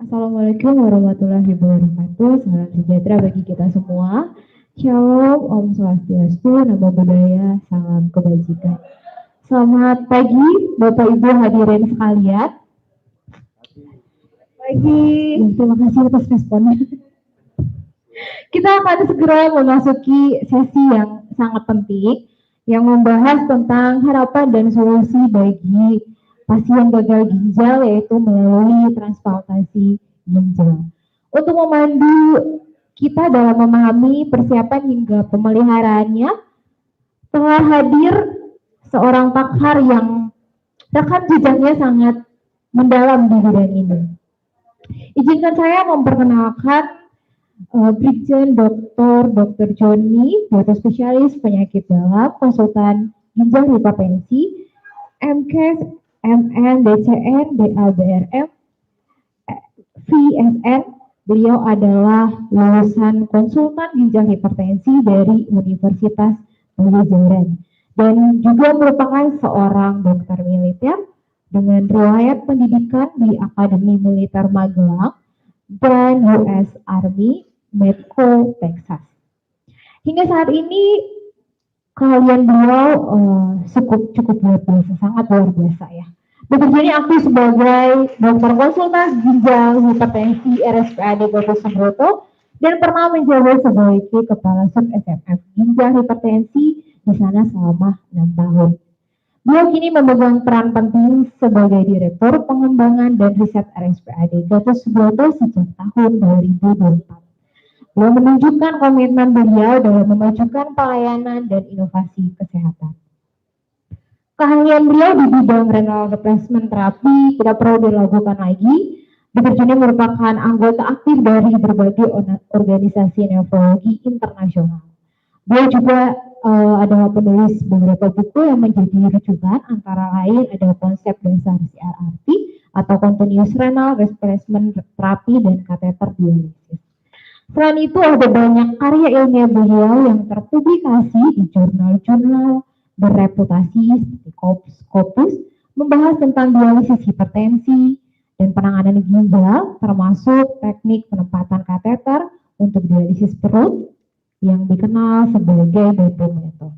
Assalamualaikum warahmatullahi wabarakatuh. Salam sejahtera bagi kita semua. Shalom, Om Swastiastu, Namo Buddhaya, salam kebajikan. Selamat pagi, Bapak Ibu hadirin sekalian. Pagi. Ya, terima kasih atas responnya. Kita akan segera memasuki sesi yang sangat penting yang membahas tentang harapan dan solusi bagi pasien gagal ginjal, yaitu melalui transplantasi ginjal. Untuk memandu kita dalam memahami persiapan hingga pemeliharaannya, telah hadir seorang pakar yang rekam jejaknya sangat mendalam di bidang ini. Izinkan saya memperkenalkan Brigjen Dr. Joni, dokter spesialis penyakit dalam, konsultan ginjal hipertensi, MKes, MN, DCN, DABRM, VSN. Beliau adalah lulusan konsultan ginjal hipertensi dari Universitas Pajajaran dan juga merupakan seorang dokter militer dengan riwayat pendidikan di Akademi Militer Magelang dan US Army Medco Texas. Hingga saat ini keahlian beliau cukup luar biasa, sangat luar biasa ya. Bekerja ini aktif sebagai dokter konsultan ginjal hipertensi RSPAD Gatot Subroto dan pernah menjabat sebagai kepala sub SMF ginjal hipertensi di sana selama 6 tahun. Beliau kini memegang peran penting sebagai Direktur Pengembangan dan Riset RSPAD Gatot Subroto sejak tahun 2024. Beliau menunjukkan komitmen beliau dalam memajukan pelayanan dan inovasi kesehatan. Keahlian beliau di bidang renal replacement terapi tidak perlu diragukan lagi. Dr. Joni merupakan anggota aktif dari berbagai organisasi nefrologi internasional. Beliau juga adalah penulis beberapa buku yang menjadi rujukan, antara lain ada konsep dasar CRRT atau Continuous Renal Replacement Therapy dan kateter dialisis. Selain itu ada banyak karya ilmiah beliau yang terpublikasi di jurnal-jurnal berreputasi seperti Scopus, membahas tentang dialisis hipertensi dan penanganan ginjal, termasuk teknik penempatan kateter untuk dialisis perut yang dikenal sebagai Bepom method.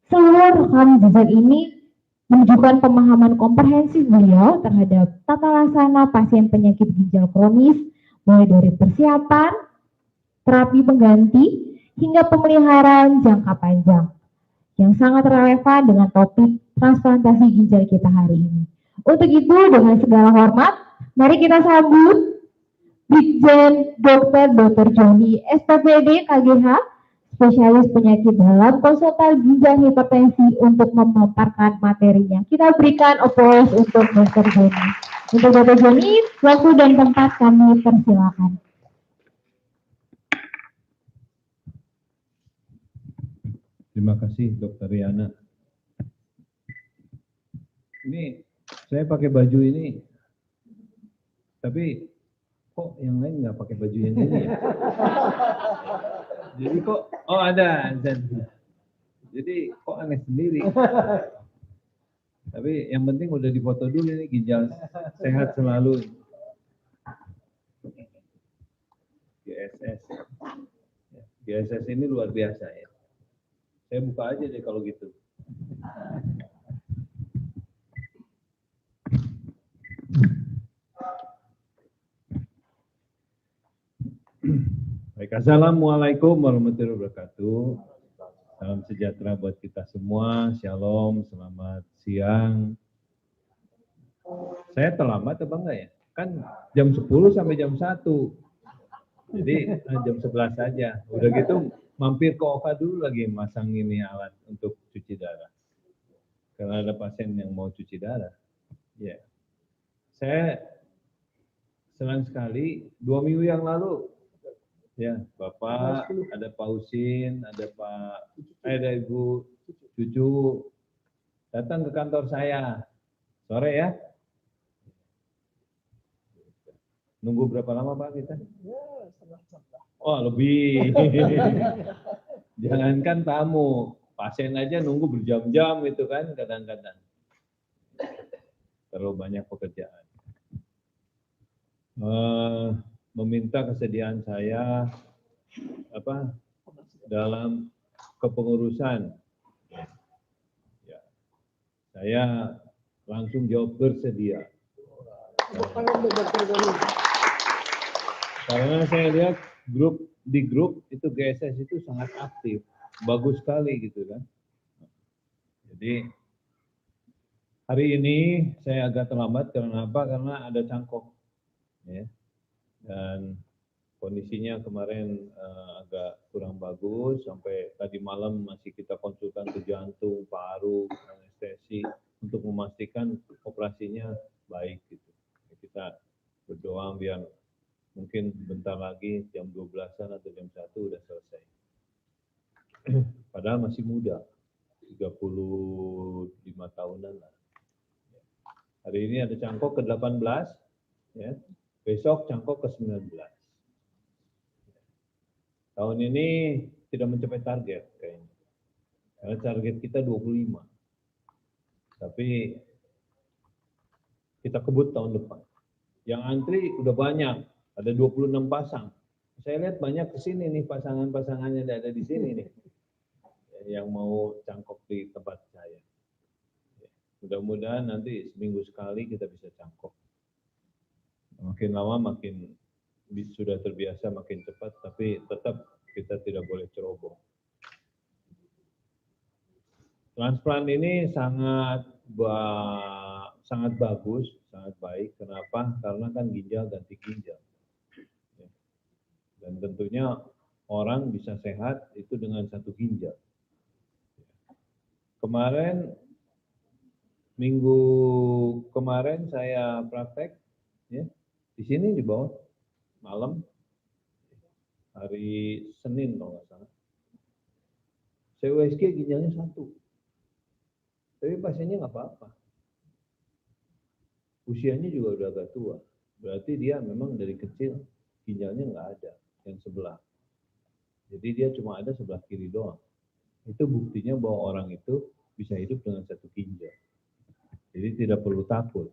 Seluruh rekam jejak ini menunjukkan pemahaman komprehensif beliau terhadap tata laksana pasien penyakit ginjal kronis, mulai dari persiapan, terapi pengganti, hingga pemeliharaan jangka panjang, yang sangat relevan dengan topik transplantasi ginjal kita hari ini. Untuk itu, dengan segala hormat, mari kita sambut Brigjen Dr. Joni, SPPD KGH, spesialis penyakit dalam, konsultan ginjal hipertensi, untuk memaparkan materinya. Kita berikan applause untuk Dr. Joni. Untuk Dr. Joni, waktu dan tempat kami persilakan. Terima kasih Dr. Riana. Ini saya pakai baju ini, tapi kok yang lain nggak pakai baju yang ini ya? Jadi kok, oh ada. Jadi kok aneh sendiri. Tapi yang penting udah difoto dulu ini, ginjal sehat selalu. GSS. GSS ini luar biasa ya. Saya buka aja deh kalau gitu. Baik, assalamualaikum warahmatullahi wabarakatuh. Salam sejahtera buat kita semua. Shalom, selamat siang. Saya terlambat apa enggak ya? Kan jam 10 sampai jam 1. Jadi jam 11 saja. Udah gitu mampir ke OKA dulu lagi masang ini alat untuk cuci darah. Karena ada pasien yang mau cuci darah. Ya. Saya senang sekali 2 minggu yang lalu ya, Bapak, ada Pak Husin, ada Ibu Cucu datang ke kantor saya sore ya. Nunggu berapa lama Pak kita? Oh lebih. Jangankan tamu, pasien aja nunggu berjam-jam itu kan kadang-kadang. Terlalu banyak pekerjaan. meminta kesediaan saya dalam kepengurusan. Ya, saya langsung jawab bersedia. Karena saya lihat di grup itu GSS itu sangat aktif, bagus sekali gitu kan. Jadi hari ini saya agak terlambat karena apa? Karena ada cangkok, ya. Dan kondisinya kemarin agak kurang bagus, sampai tadi malam masih kita konsultan ke jantung, paru, anestesi untuk memastikan operasinya baik gitu. Kita berdoa biar mungkin bentar lagi jam 12-an atau jam 1 udah selesai. Padahal masih muda, 35 tahunan lah. Hari ini ada cangkok ke-18, ya. Besok cangkok ke-19. Tahun ini tidak mencapai target kayaknya. Karena target kita 25. Tapi kita kebut tahun depan. Yang antri udah banyak, ada 26 pasang. Saya lihat banyak ke sini nih pasangan-pasangannya ada di sini nih. Yang mau cangkok di tempat saya. Mudah-mudahan nanti seminggu sekali kita bisa cangkok. Makin lama makin sudah terbiasa makin cepat, tapi tetap kita tidak boleh ceroboh. Transplant ini sangat bagus, sangat baik. Kenapa? Karena kan ginjal ganti ginjal. Dan tentunya orang bisa sehat itu dengan satu ginjal. Minggu kemarin saya praktek, ya, di sini di bawah malam, hari Senin kalau nggak salah. Saya USG ginjalnya 1. Tapi pasiennya nggak apa-apa. Usianya juga udah agak tua. Berarti dia memang dari kecil ginjalnya nggak ada, yang sebelah. Jadi dia cuma ada sebelah kiri doang. Itu buktinya bahwa orang itu bisa hidup dengan satu ginjal. Jadi tidak perlu takut.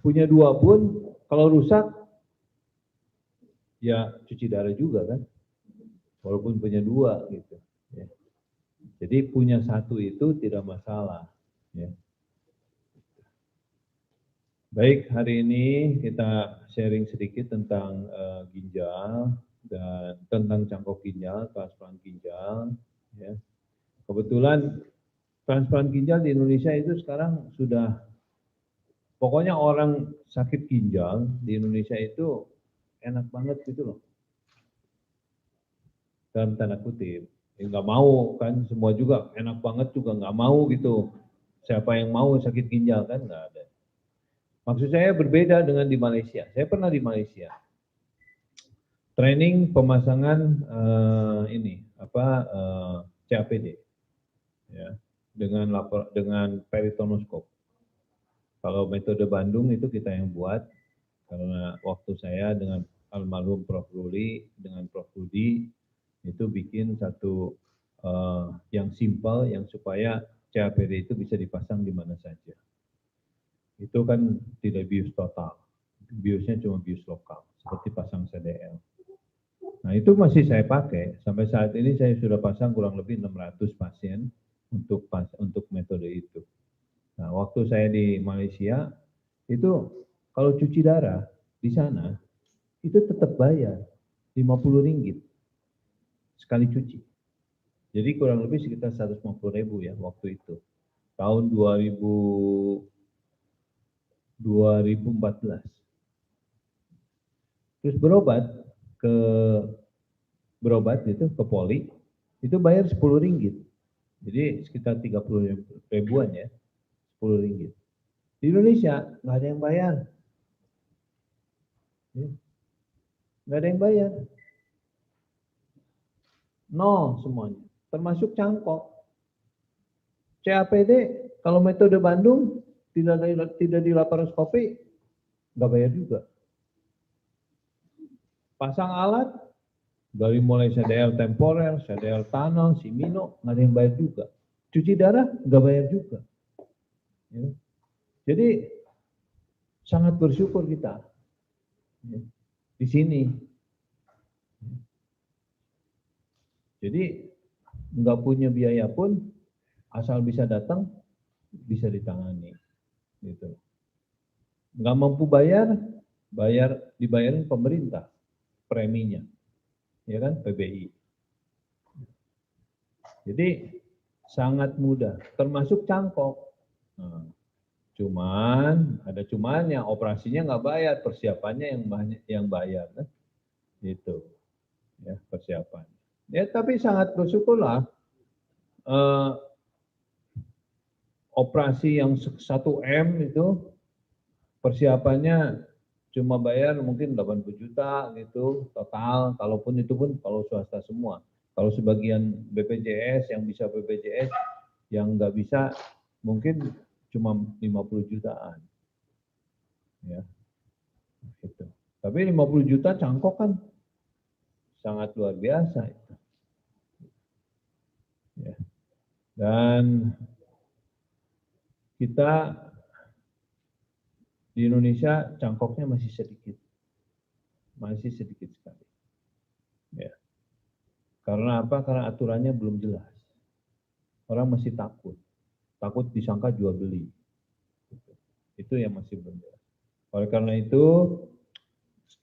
Punya 2 pun kalau rusak, ya cuci darah juga kan. Walaupun punya 2 gitu. Ya. Jadi punya 1 itu tidak masalah. Ya. Baik, hari ini kita sharing sedikit tentang ginjal dan tentang cangkok ginjal, transplant ginjal. Ya. Kebetulan transplant ginjal di Indonesia itu sekarang sudah, pokoknya orang sakit ginjal di Indonesia itu enak banget gitu loh. Dalam tanda kutip. Nggak mau kan, semua juga enak banget juga nggak mau gitu. Siapa yang mau sakit ginjal kan nggak ada. Maksud saya berbeda dengan di Malaysia. Saya pernah di Malaysia. Training pemasangan CAPD, ya, dengan peritonoskop. Kalau metode Bandung itu kita yang buat, karena waktu saya dengan almarhum Prof. Ruli dengan Prof. Budi itu bikin satu yang simpel, yang supaya CAPD itu bisa dipasang di mana saja. Itu kan tidak bius total, biusnya cuma bius lokal, seperti pasang CDL. Nah itu masih saya pakai, sampai saat ini saya sudah pasang kurang lebih 600 pasien untuk metode itu. Nah waktu saya di Malaysia, itu kalau cuci darah di sana, itu tetap bayar 50 ringgit sekali cuci. Jadi kurang lebih sekitar 150.000 ya waktu itu, tahun 2014. Terus berobat itu ke poli, itu bayar 10 ringgit. Jadi sekitar 30 ribuan ya, 10 ringgit. Di Indonesia nggak ada yang bayar. Nggak ada yang bayar. Nol semuanya, termasuk cangkok. CAPD kalau metode Bandung tidak di laparoskopi, nggak bayar juga. Pasang alat dari mulai CDL temporer, CDL tunnel, Simino, nggak ada yang bayar juga. Cuci darah nggak bayar juga. Ya. Jadi Sangat bersyukur kita di sini. Jadi nggak punya biaya pun asal bisa datang bisa ditangani. Gitu. Nggak mampu dibayarin pemerintah preminya, ya kan, PBI. Jadi sangat mudah, termasuk cangkok. Nah, cuman ada cumannya, operasinya nggak bayar, persiapannya yang bayar, kan? Gitu, ya persiapan. Ya tapi sangat bersyukurlah operasi yang 1 M itu persiapannya cuma bayar mungkin 80 juta gitu total, kalaupun itu pun kalau swasta semua. Kalau sebagian BPJS yang bisa BPJS, yang nggak bisa mungkin cuma 50 jutaan. Ya, gitu. Tapi 50 juta cangkok kan sangat luar biasa. Ya. Dan kita di Indonesia cangkoknya masih sedikit sekali. Ya. Karena apa? Karena aturannya belum jelas. Orang masih takut disangka jual beli. Itu yang masih belum jelas. Oleh karena itu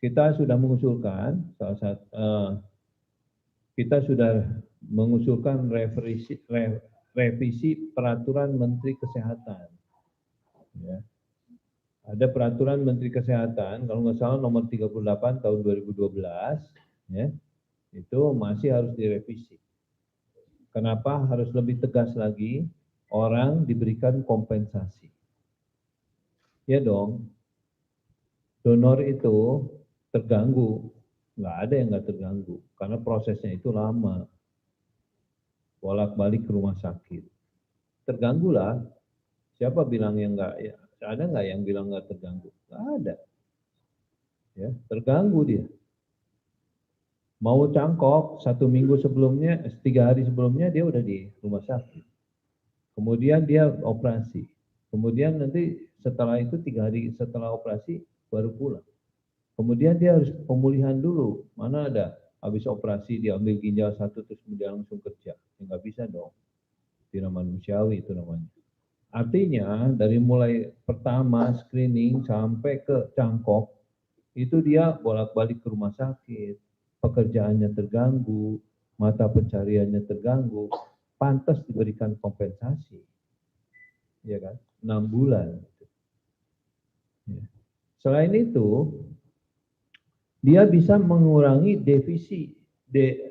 kita sudah mengusulkan revisi peraturan Menteri Kesehatan. Ya. Ada peraturan Menteri Kesehatan, kalau nggak salah nomor 38 tahun 2012, ya, itu masih harus direvisi. Kenapa harus lebih tegas lagi? Orang diberikan kompensasi. Ya dong, donor itu terganggu, nggak ada yang nggak terganggu, karena prosesnya itu lama, bolak-balik ke rumah sakit. Terganggu lah, siapa bilang yang nggak, ya, ada nggak yang bilang nggak terganggu? Nggak ada. Ya, terganggu dia. Mau cangkok 1 minggu sebelumnya, 3 hari sebelumnya dia udah di rumah sakit. Kemudian dia operasi. Kemudian nanti setelah itu 3 hari setelah operasi baru pulang. Kemudian dia harus pemulihan dulu. Mana ada habis operasi diambil ginjal 1 terus kemudian langsung kerja. Ya, nggak bisa dong. Tidak manusiawi itu namanya. Artinya dari mulai pertama screening sampai ke cangkok itu dia bolak-balik ke rumah sakit, pekerjaannya terganggu, mata pencariannya terganggu, pantas diberikan kompensasi, ya kan? 6 bulan. Ya. Selain itu, dia bisa mengurangi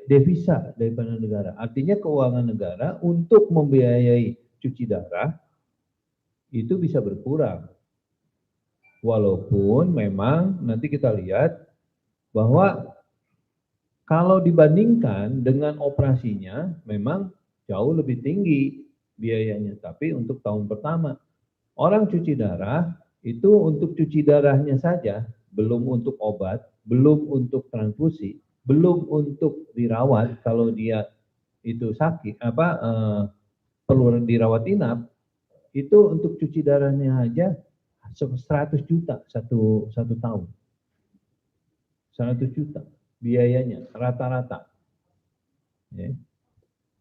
devisa daripada negara. Artinya keuangan negara untuk membiayai cuci darah itu bisa berkurang. Walaupun memang nanti kita lihat bahwa kalau dibandingkan dengan operasinya memang jauh lebih tinggi biayanya. Tapi untuk tahun pertama, orang cuci darah itu untuk cuci darahnya saja, belum untuk obat, belum untuk transfusi, belum untuk dirawat kalau dia itu sakit, perlu dirawat inap, itu untuk cuci darahnya aja 100 juta satu tahun. 100 juta biayanya rata-rata. Ya.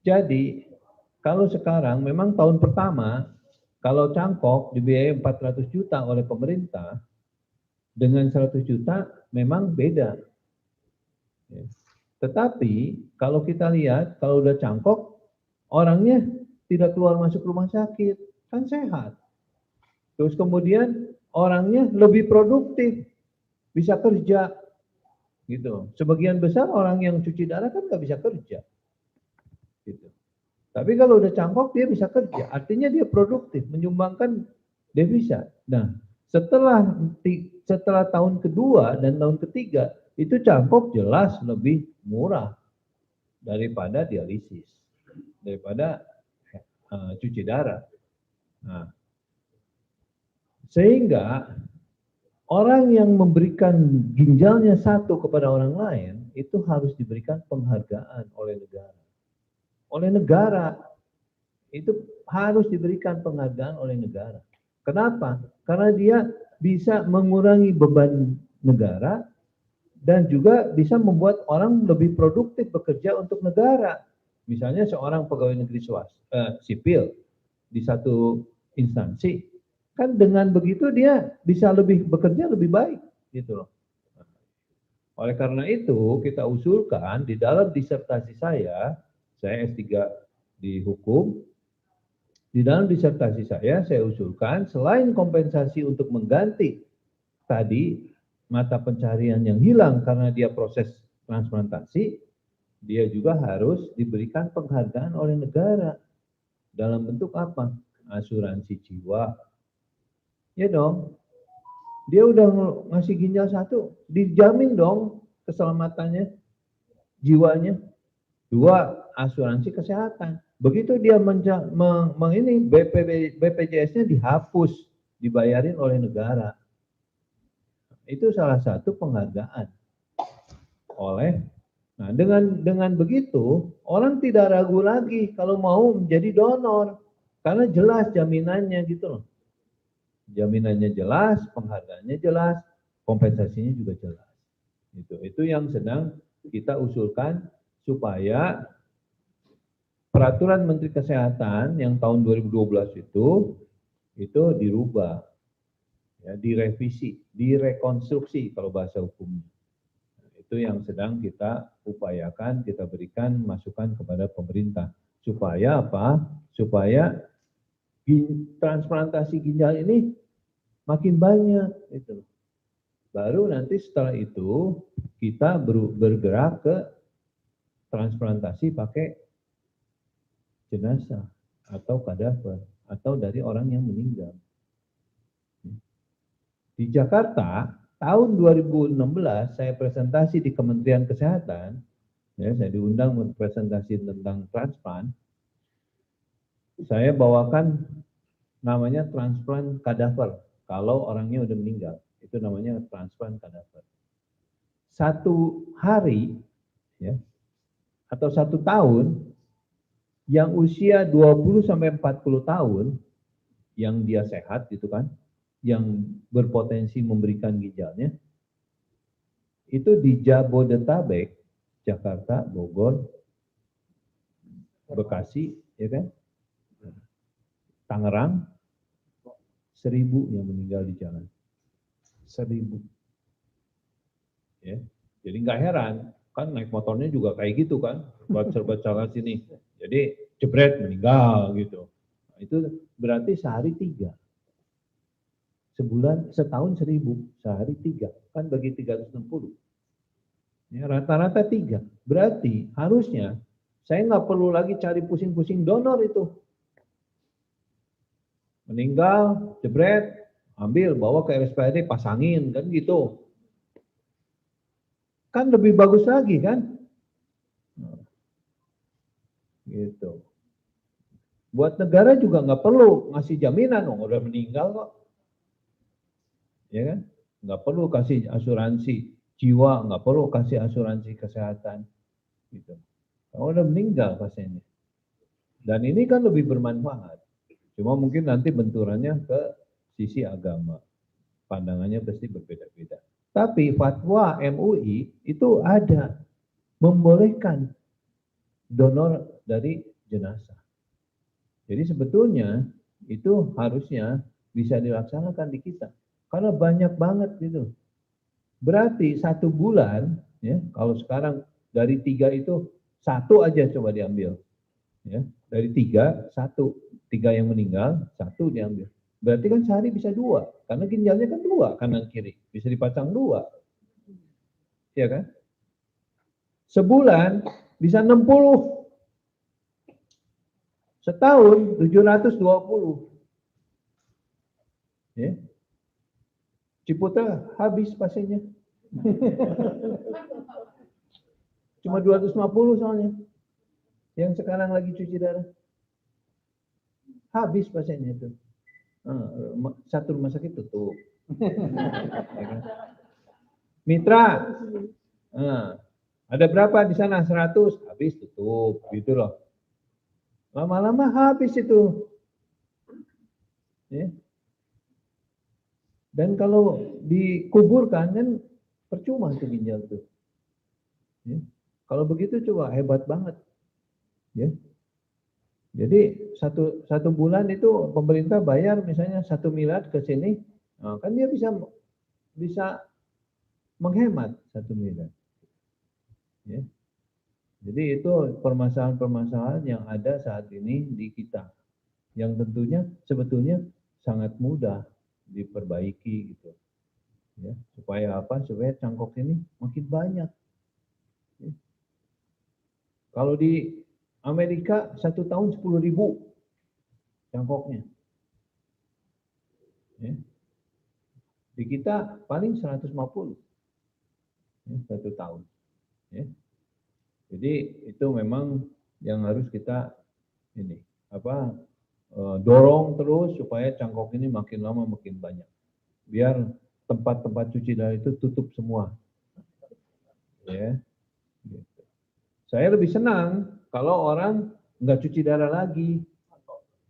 Jadi kalau sekarang memang tahun pertama kalau cangkok dibiayai 400 juta oleh pemerintah dengan 100 juta memang beda. Ya. Tetapi kalau kita lihat kalau udah cangkok orangnya tidak keluar masuk rumah sakit, kan sehat. Terus kemudian orangnya lebih produktif, bisa kerja, gitu. Sebagian besar orang yang cuci darah kan nggak bisa kerja, gitu. Tapi kalau udah cangkok dia bisa kerja, artinya dia produktif, menyumbangkan devisa. Nah, setelah tahun kedua dan tahun ketiga itu cangkok jelas lebih murah daripada dialisis, daripada cuci darah. Nah, sehingga orang yang memberikan ginjalnya 1 kepada orang lain itu harus diberikan penghargaan oleh negara. Oleh negara itu harus diberikan penghargaan oleh negara. Kenapa? Karena dia bisa mengurangi beban negara dan juga bisa membuat orang lebih produktif bekerja untuk negara. Misalnya seorang pegawai negeri sipil di satu instansi, kan dengan begitu dia bisa lebih bekerja lebih baik, gitu loh. Oleh karena itu kita usulkan di dalam disertasi saya S3 di hukum, di dalam disertasi saya usulkan selain kompensasi untuk mengganti tadi mata pencarian yang hilang karena dia proses transplantasi, dia juga harus diberikan penghargaan oleh negara. Dalam bentuk apa? Asuransi jiwa. Ya dong. Dia udah ngasih ginjal satu, dijamin dong keselamatannya, jiwanya. Dua, asuransi kesehatan. Begitu dia BPJS-nya dihapus, dibayarin oleh negara. Itu salah satu penghargaan oleh. Nah, dengan begitu orang tidak ragu lagi kalau mau menjadi donor karena jelas jaminannya gitu loh. Jaminannya jelas, penghargaannya jelas, kompensasinya juga jelas. Itu yang sedang kita usulkan supaya peraturan Menteri Kesehatan yang tahun 2012 itu dirubah, ya, direvisi, direkonstruksi kalau bahasa hukumnya. Itu yang sedang kita upayakan, kita berikan masukan kepada pemerintah. Supaya apa? Supaya transplantasi ginjal ini makin banyak. Gitu. Baru nanti setelah itu kita bergerak ke transplantasi pakai jenazah atau kadaver atau dari orang yang meninggal. Di Jakarta tahun 2016 saya presentasi di Kementerian Kesehatan, ya, saya diundang presentasi tentang transplant. Saya bawakan namanya transplant kadaver. Kalau orangnya udah meninggal, itu namanya transplant kadaver. Satu hari, ya, atau 1 tahun, yang usia 20 sampai 40 tahun, yang dia sehat gitu kan, yang berpotensi memberikan ginjalnya, itu di Jabodetabek, Jakarta, Bogor, Bekasi, ya kan, Tangerang, 1000 yang meninggal di jalan. 1000. Ya. Jadi nggak heran, kan naik motornya juga kayak gitu kan, serba salah sini. Jadi jebret meninggal gitu. Nah, itu berarti sehari 3. Sebulan, setahun 1000, sehari 3. Kan bagi 360. Ya, rata-rata 3. Berarti harusnya saya nggak perlu lagi cari pusing-pusing donor itu. Meninggal, jebret, ambil, bawa ke RSPAD, pasangin, kan gitu. Kan lebih bagus lagi kan? Gitu. Buat negara juga nggak perlu ngasih jaminan, udah meninggal kok. Ya kan? Nggak perlu kasih asuransi jiwa, nggak perlu kasih asuransi kesehatan. Gitu. Kalau udah meninggal pasiennya. Dan ini kan lebih bermanfaat. Cuma mungkin nanti benturannya ke sisi agama. Pandangannya pasti berbeda-beda. Tapi fatwa MUI itu ada membolehkan donor dari jenazah. Jadi sebetulnya itu harusnya bisa dilaksanakan di kita. Karena banyak banget gitu. Berarti 1 bulan, ya, kalau sekarang dari 3 itu 1 aja coba diambil. Ya, dari 3, 1. 3 yang meninggal, 1 diambil. Berarti kan sehari bisa 2, karena ginjalnya kan 2 kanan kiri, bisa dipasang 2. Ya kan? Sebulan bisa 60. Setahun 720. Ya. Ciputra habis pasiennya. Cuma 250 soalnya. Yang sekarang lagi cuci darah. Habis pasiennya itu. Satu rumah sakit tutup. Ya kan? Mitra, ada berapa di sana? 100, habis tutup, gitu loh. Lama-lama habis itu. Ya. Dan kalau dikuburkan kan percuma tuh ginjal tuh. Ya. Kalau begitu coba hebat banget. Ya. Jadi satu bulan itu pemerintah bayar misalnya 1 miliar ke sini, nah, kan dia bisa menghemat 1 miliar. Ya. Jadi itu permasalahan-permasalahan yang ada saat ini di kita, yang tentunya sebetulnya sangat mudah diperbaiki gitu. Ya, supaya apa? Supaya cangkok ini makin banyak. Ya. Kalau di Amerika 1 tahun 10.000 cangkoknya. Ya. Di kita paling 150 ya, 1 tahun. Ya. Jadi itu memang yang harus kita ini apa dorong terus supaya cangkok ini makin lama makin banyak. Biar tempat-tempat cuci darah itu tutup semua. Ya. Gitu. Saya lebih senang kalau orang nggak cuci darah lagi.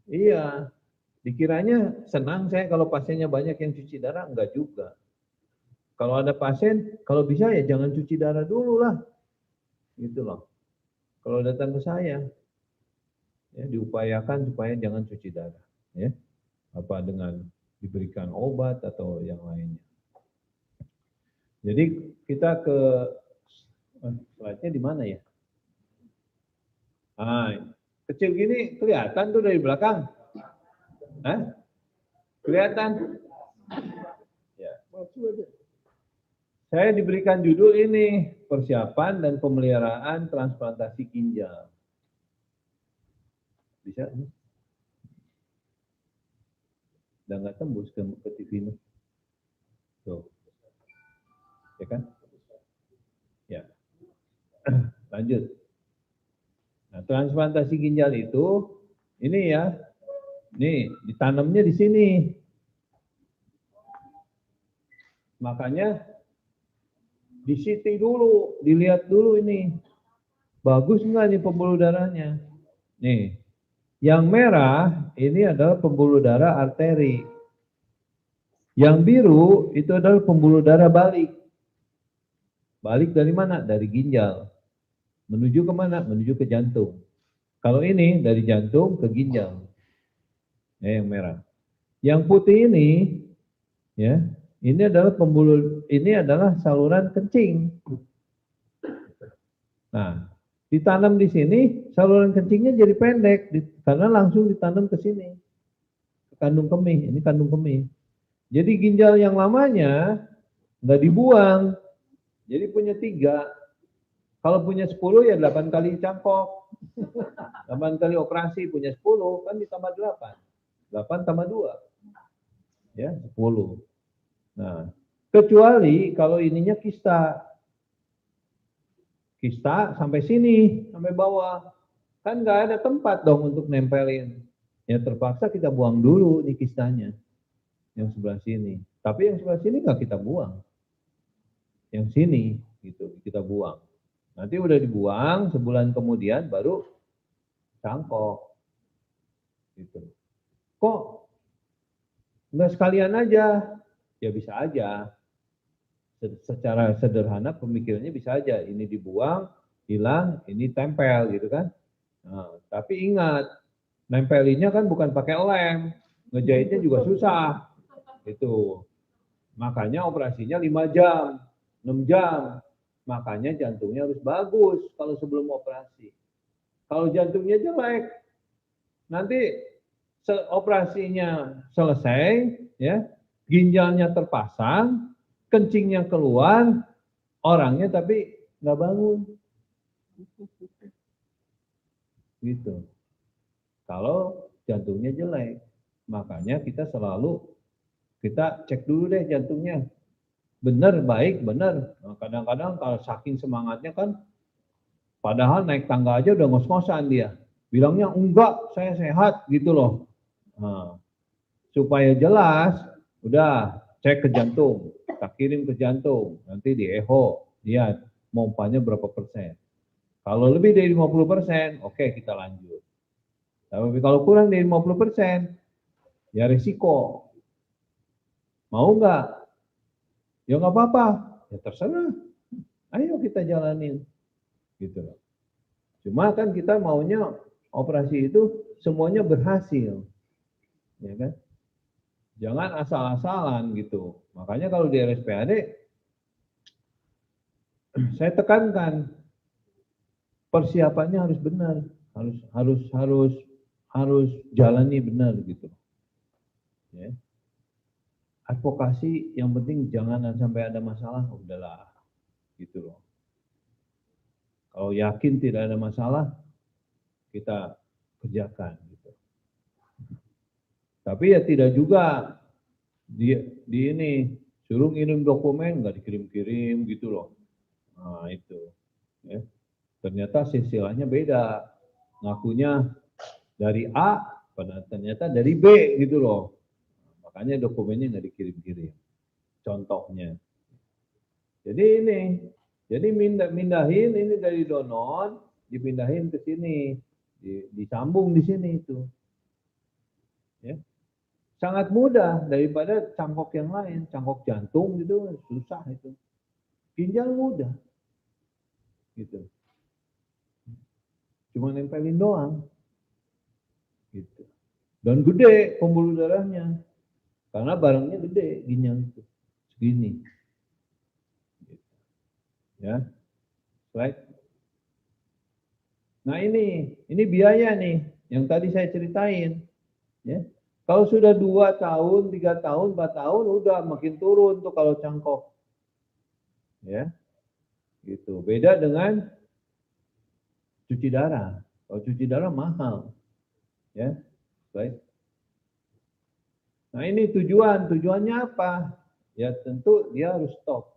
Iya, dikiranya senang saya kalau pasiennya banyak yang cuci darah, enggak juga. Kalau ada pasien, kalau bisa ya jangan cuci darah dulu lah. Gitu loh. Kalau datang ke saya, ya, diupayakan supaya jangan cuci darah. Ya. Apa dengan diberikan obat atau yang lainnya. Jadi kita ke slide-nya di mana ya? Ah, kecil gini kelihatan tuh dari belakang. Hah? Kelihatan? Ya. Saya diberikan judul ini, persiapan dan pemeliharaan transplantasi ginjal. Bisa? Udah nggak tembus ke TV ini. Tuh. Ya kan? Ya. Lanjut. Nah, transplantasi ginjal itu, ini ya, nih ditanamnya di sini. Makanya di CT dulu, dilihat dulu ini, bagus nggak nih pembuluh darahnya. Nih, yang merah ini adalah pembuluh darah arteri. Yang biru itu adalah pembuluh darah balik. Balik dari mana? Dari ginjal. Menuju ke mana? Menuju ke jantung. Kalau ini dari jantung ke ginjal. Yang merah. Yang putih ini, ya, ini adalah saluran kencing. Nah, ditanam di sini, saluran kencingnya jadi pendek karena langsung ditanam ke sini, ke kandung kemih. Ini kandung kemih. Jadi ginjal yang lamanya nggak dibuang, jadi punya 3. Kalau punya 10 ya 8 kali cangkok. 8 kali operasi punya 10 kan ditambah 8. 8 tambah 2. Ya, 10. Nah, kecuali kalau ininya kista. Kista sampai sini, sampai bawah. Kan nggak ada tempat dong untuk nempelin. Ya terpaksa kita buang dulu di kistanya. Yang sebelah sini. Tapi yang sebelah sini nggak kita buang. Yang sini gitu kita buang. Nanti udah dibuang, sebulan kemudian baru cangkok. Gitu. Kok nggak sekalian aja? Ya bisa aja. Secara sederhana pemikirannya bisa aja. Ini dibuang, hilang, ini tempel gitu kan. Nah, tapi ingat, nempelinnya kan bukan pakai lem. Ngejahitnya juga susah. Itu. Makanya operasinya 5 jam, 6 jam. Makanya jantungnya harus bagus kalau sebelum operasi. Kalau jantungnya jelek, nanti operasinya selesai, ya, ginjalnya terpasang, kencingnya keluar, orangnya tapi nggak bangun. Gitu. Kalau jantungnya jelek, makanya kita cek dulu deh jantungnya. Benar, baik, benar. Nah, kadang-kadang kalau saking semangatnya kan, padahal naik tangga aja udah ngos-ngosan dia. Bilangnya, enggak, saya sehat, gitu loh. Nah, supaya jelas, udah cek ke jantung. Kita kirim ke jantung. Nanti di echo, lihat mompanya berapa persen. Kalau lebih dari 50%, oke kita lanjut. Tapi kalau kurang dari 50%, ya risiko. Mau nggak? Ya nggak apa-apa. Ya terserah. Ayo kita jalanin. Gitu loh. Cuma kan kita maunya operasi itu semuanya berhasil. Ya kan? Jangan asal-asalan gitu. Makanya kalau di RSPAD saya tekankan persiapannya harus benar, harus jalani benar gitu. Ya. Advokasi yang penting jangan sampai ada masalah, udahlah gitu loh. Kalau yakin tidak ada masalah, kita kerjakan gitu. Tapi ya tidak juga di ini suruh ngirim dokumen nggak dikirim-kirim gitu loh. Nah itu, ya. Ternyata silsilahnya beda, ngakunya dari A, pada ternyata dari B gitu loh. Makanya dokumennya nggak dikirim-kirim. Contohnya. Jadi ini, jadi mindahin ini dari donor, dipindahin ke sini, disambung di sini itu. Ya. Sangat mudah daripada cangkok yang lain, cangkok jantung gitu susah itu. Ginjal mudah. Gitu. Cuma nempelin doang. Gitu. Dan gede pembuluh darahnya. Karena barangnya gede ginjal itu. Segini. Gitu. Ya. Slide. Nah ini biaya nih yang tadi saya ceritain. Ya. Kalau sudah 2 tahun, 3 tahun, 4 tahun, udah makin turun tuh kalau cangkok. Ya, gitu. Beda dengan cuci darah. Kalau cuci darah mahal. Ya, baik. Nah ini tujuannya apa? Ya tentu dia harus stop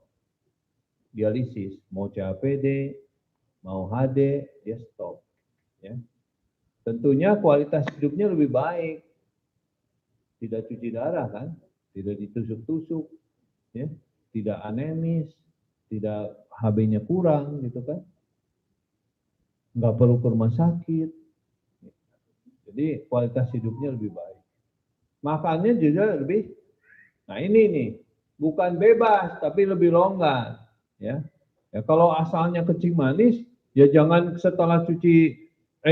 dialisis. Mau CAPD, mau HD, dia stop. Ya. Tentunya kualitas hidupnya lebih baik. Tidak cuci darah kan, tidak ditusuk-tusuk, ya, tidak anemis, tidak HB-nya kurang gitu kan, nggak perlu ke rumah sakit, jadi kualitas hidupnya lebih baik. Makannya juga lebih, nah ini nih, bukan bebas tapi lebih longgar, ya. Ya kalau asalnya kencing manis, ya jangan setelah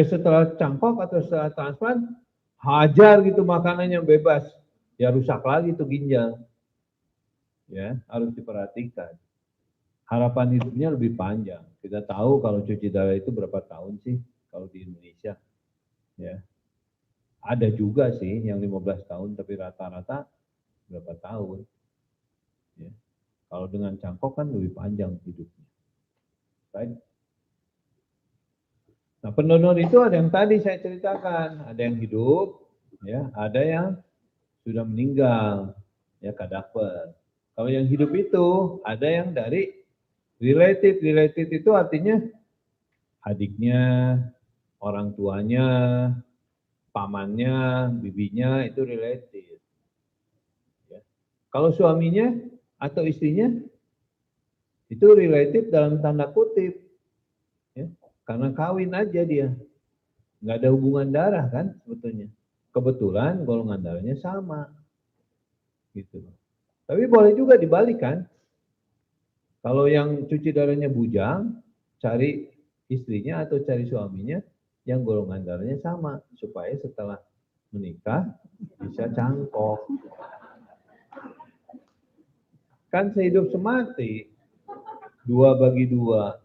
setelah cangkok atau setelah transplant hajar gitu makanannya bebas, ya rusak lagi tuh ginjal. Ya, harus diperhatikan. Harapan hidupnya lebih panjang. Kita tahu kalau cuci darah itu berapa tahun sih kalau di Indonesia. Ya. Ada juga sih yang 15 tahun tapi rata-rata berapa tahun. Ya. Kalau dengan cangkok kan lebih panjang hidupnya. Right? Nah, pendonor itu ada yang tadi saya ceritakan, ada yang hidup, ya, ada yang sudah meninggal, ya kadaver. Kalau yang hidup itu ada yang dari related itu artinya adiknya, orang tuanya, pamannya, bibinya itu related. Ya. Kalau suaminya atau istrinya itu related dalam tanda kutip, ya. Karena kawin aja dia, nggak ada hubungan darah kan sebetulnya. Kebetulan golongan darahnya sama, gitu. Tapi boleh juga dibalik kan. Kalau yang cuci darahnya bujang, cari istrinya atau cari suaminya yang golongan darahnya sama supaya setelah menikah bisa cangkok. Kan sehidup semati, 2 bagi 2.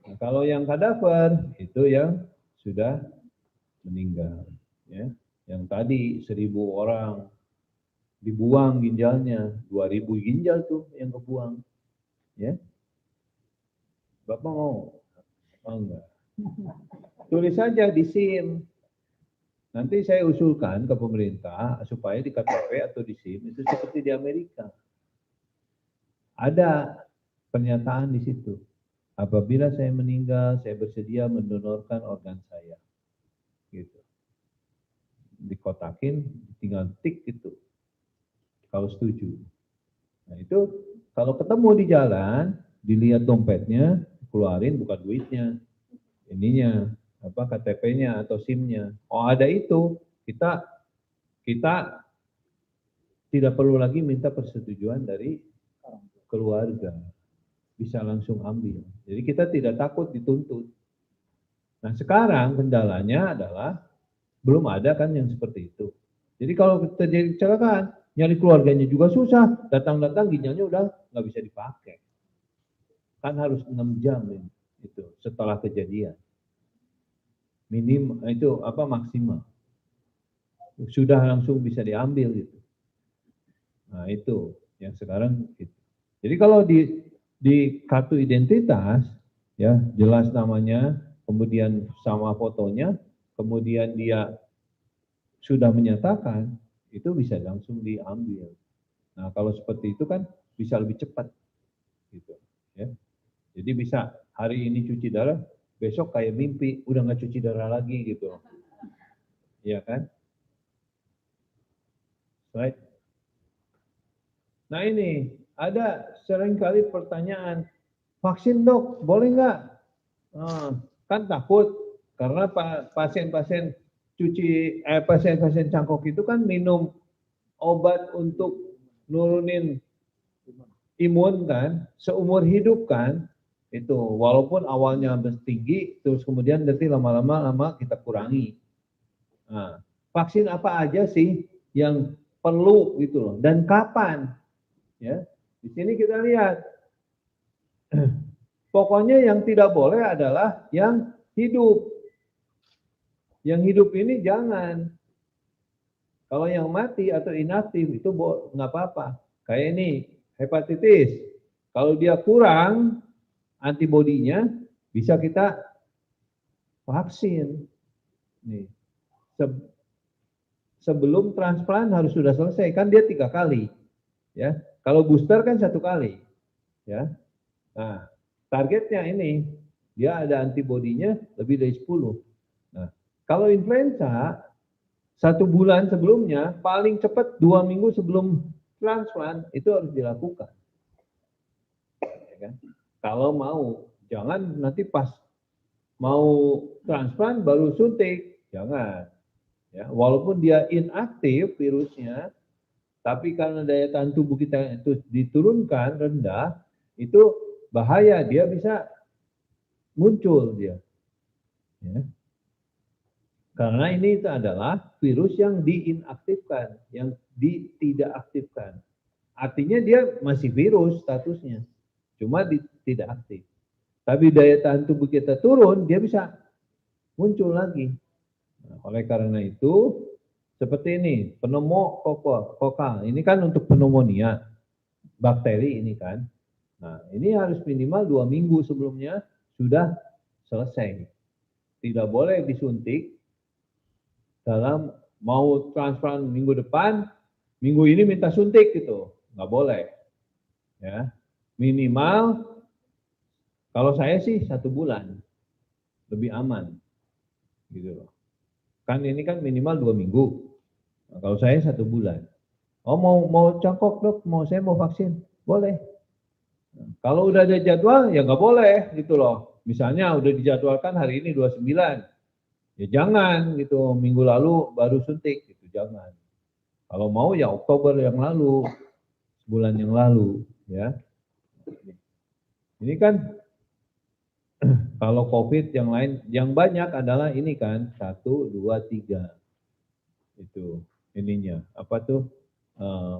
Nah, kalau yang kadaver itu yang sudah meninggal, ya. Yang tadi 1000 orang dibuang ginjalnya, 2000 ginjal tuh yang kebuang, ya. Bapak mau? Oh enggak. Tulis saja di SIM. Nanti saya usulkan ke pemerintah supaya di KTP atau di SIM itu seperti di Amerika. Ada pernyataan di situ. Apabila saya meninggal, saya bersedia mendonorkan organ saya. Gitu. Dikotakin, tinggal tik gitu. Kalau setuju. Nah itu kalau ketemu di jalan, dilihat dompetnya, keluarin bukan duitnya. Ininya, KTP-nya atau SIM-nya. Oh ada itu, kita kita tidak perlu lagi minta persetujuan dari keluarga, bisa langsung ambil. Jadi kita tidak takut dituntut. Nah sekarang kendalanya adalah belum ada kan yang seperti itu. Jadi kalau terjadi kecelakaan, nyari keluarganya juga susah, datang-datang ginjalnya udah nggak bisa dipakai. Kan harus 6 jam ini, itu setelah kejadian. Minim itu apa maksimal. Sudah langsung bisa diambil gitu. Nah itu yang sekarang gitu. Jadi kalau di kartu identitas ya jelas namanya, kemudian sama fotonya, kemudian dia sudah menyatakan, itu bisa langsung diambil. Nah kalau seperti itu kan bisa lebih cepat gitu ya. Jadi bisa hari ini cuci darah, besok kayak mimpi udah nggak cuci darah lagi gitu, ya kan? Right? Nah ini ada seringkali pertanyaan, vaksin dok boleh nggak? Kan takut karena pasien-pasien pasien-pasien cangkok itu kan minum obat untuk nurunin imun kan seumur hidup kan itu walaupun awalnya tinggi terus kemudian nanti lama-lama kita kurangi. Nah, vaksin apa aja sih yang perlu gitu loh dan kapan ya di sini kita lihat pokoknya yang tidak boleh adalah yang hidup. Yang hidup ini jangan. Kalau yang mati atau inaktif itu nggak apa-apa. Kayak ini hepatitis. Kalau dia kurang antibodinya bisa kita vaksin. Nih. Sebelum transplant harus sudah selesai kan dia 3 kali. Ya. Kalau booster kan 1 kali. Ya. Nah, targetnya ini dia ada antibodinya lebih dari 10. Nah, kalau influenza 1 bulan sebelumnya, paling cepat 2 minggu sebelum transplant itu harus dilakukan. Ya kan? Kalau mau, jangan nanti pas mau transplant baru suntik, jangan. Ya, walaupun dia inaktif virusnya, tapi karena daya tahan tubuh kita itu diturunkan rendah, itu bahaya dia bisa muncul dia. Ya. Karena ini itu adalah virus yang diinaktifkan, yang tidak aktifkan. Artinya dia masih virus statusnya, cuma tidak aktif. Tapi daya tahan tubuh kita turun, dia bisa muncul lagi. Nah, oleh karena itu, seperti ini, pneumokokal. Ini kan untuk pneumonia, bakteri ini kan. Nah, ini harus minimal 2 minggu sebelumnya sudah selesai. Tidak boleh disuntik dalam mau transplant minggu depan, minggu ini minta suntik gitu, nggak boleh. Ya, minimal kalau saya sih 1 bulan lebih aman, gitu loh. Kan ini kan minimal 2 minggu. Nah, kalau saya 1 bulan. Oh mau cangkok dok, saya mau vaksin, boleh. Nah, kalau udah ada jadwal ya nggak boleh gitu loh. Misalnya udah dijadwalkan hari ini 29. Ya jangan gitu, minggu lalu baru suntik gitu, jangan. Kalau mau ya Oktober yang lalu, sebulan yang lalu, ya. Ini kan kalau COVID yang lain, yang banyak adalah ini kan 1, 2, 3 itu ininya apa tuh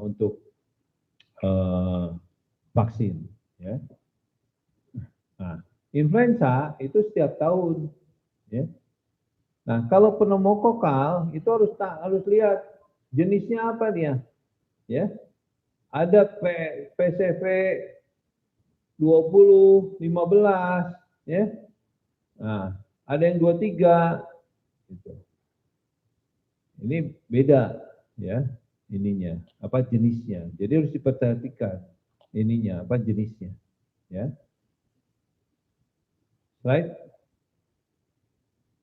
untuk vaksin, ya. Nah, influenza itu setiap tahun, ya. Nah, kalau pneumokokal itu harus lihat jenisnya apa dia, ya. Ada PCV 20, 15, ya. Nah, ada yang 23 gitu. Ini beda ya ininya, apa jenisnya. Jadi harus diperhatikan ininya, apa jenisnya, ya. Slide.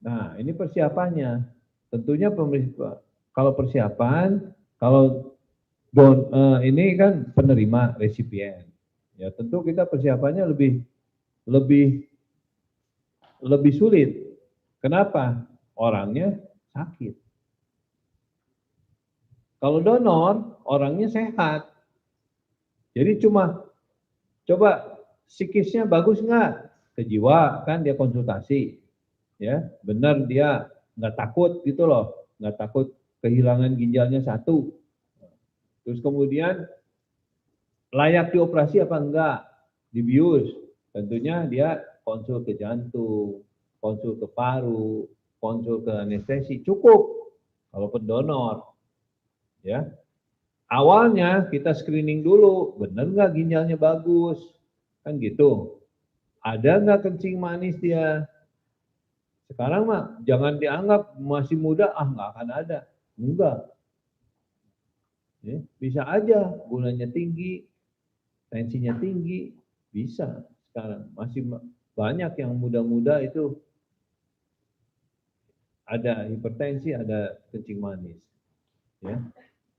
Nah, ini persiapannya. Tentunya pemerintah kalau persiapan, kalau ini kan penerima resipien. Ya, tentu kita persiapannya lebih sulit. Kenapa? Orangnya sakit. Kalau donor, orangnya sehat. Jadi cuma coba psikisnya bagus nggak? Ke jiwa kan dia konsultasi, ya benar dia nggak takut gitu loh, nggak takut kehilangan ginjalnya satu. Terus kemudian layak dioperasi apa enggak? Dibius, tentunya dia konsul ke jantung, konsul ke paru, konsul ke anestesi, cukup kalau pendonor. Ya, awalnya kita screening dulu, benar nggak ginjalnya bagus, kan gitu. Ada nggak kencing manis dia? Sekarang mah jangan dianggap masih muda, nggak akan ada. Enggak. Ya, bisa aja gulanya tinggi, tensinya tinggi, bisa sekarang. Masih banyak yang muda-muda itu ada hipertensi, ada kencing manis. Ya.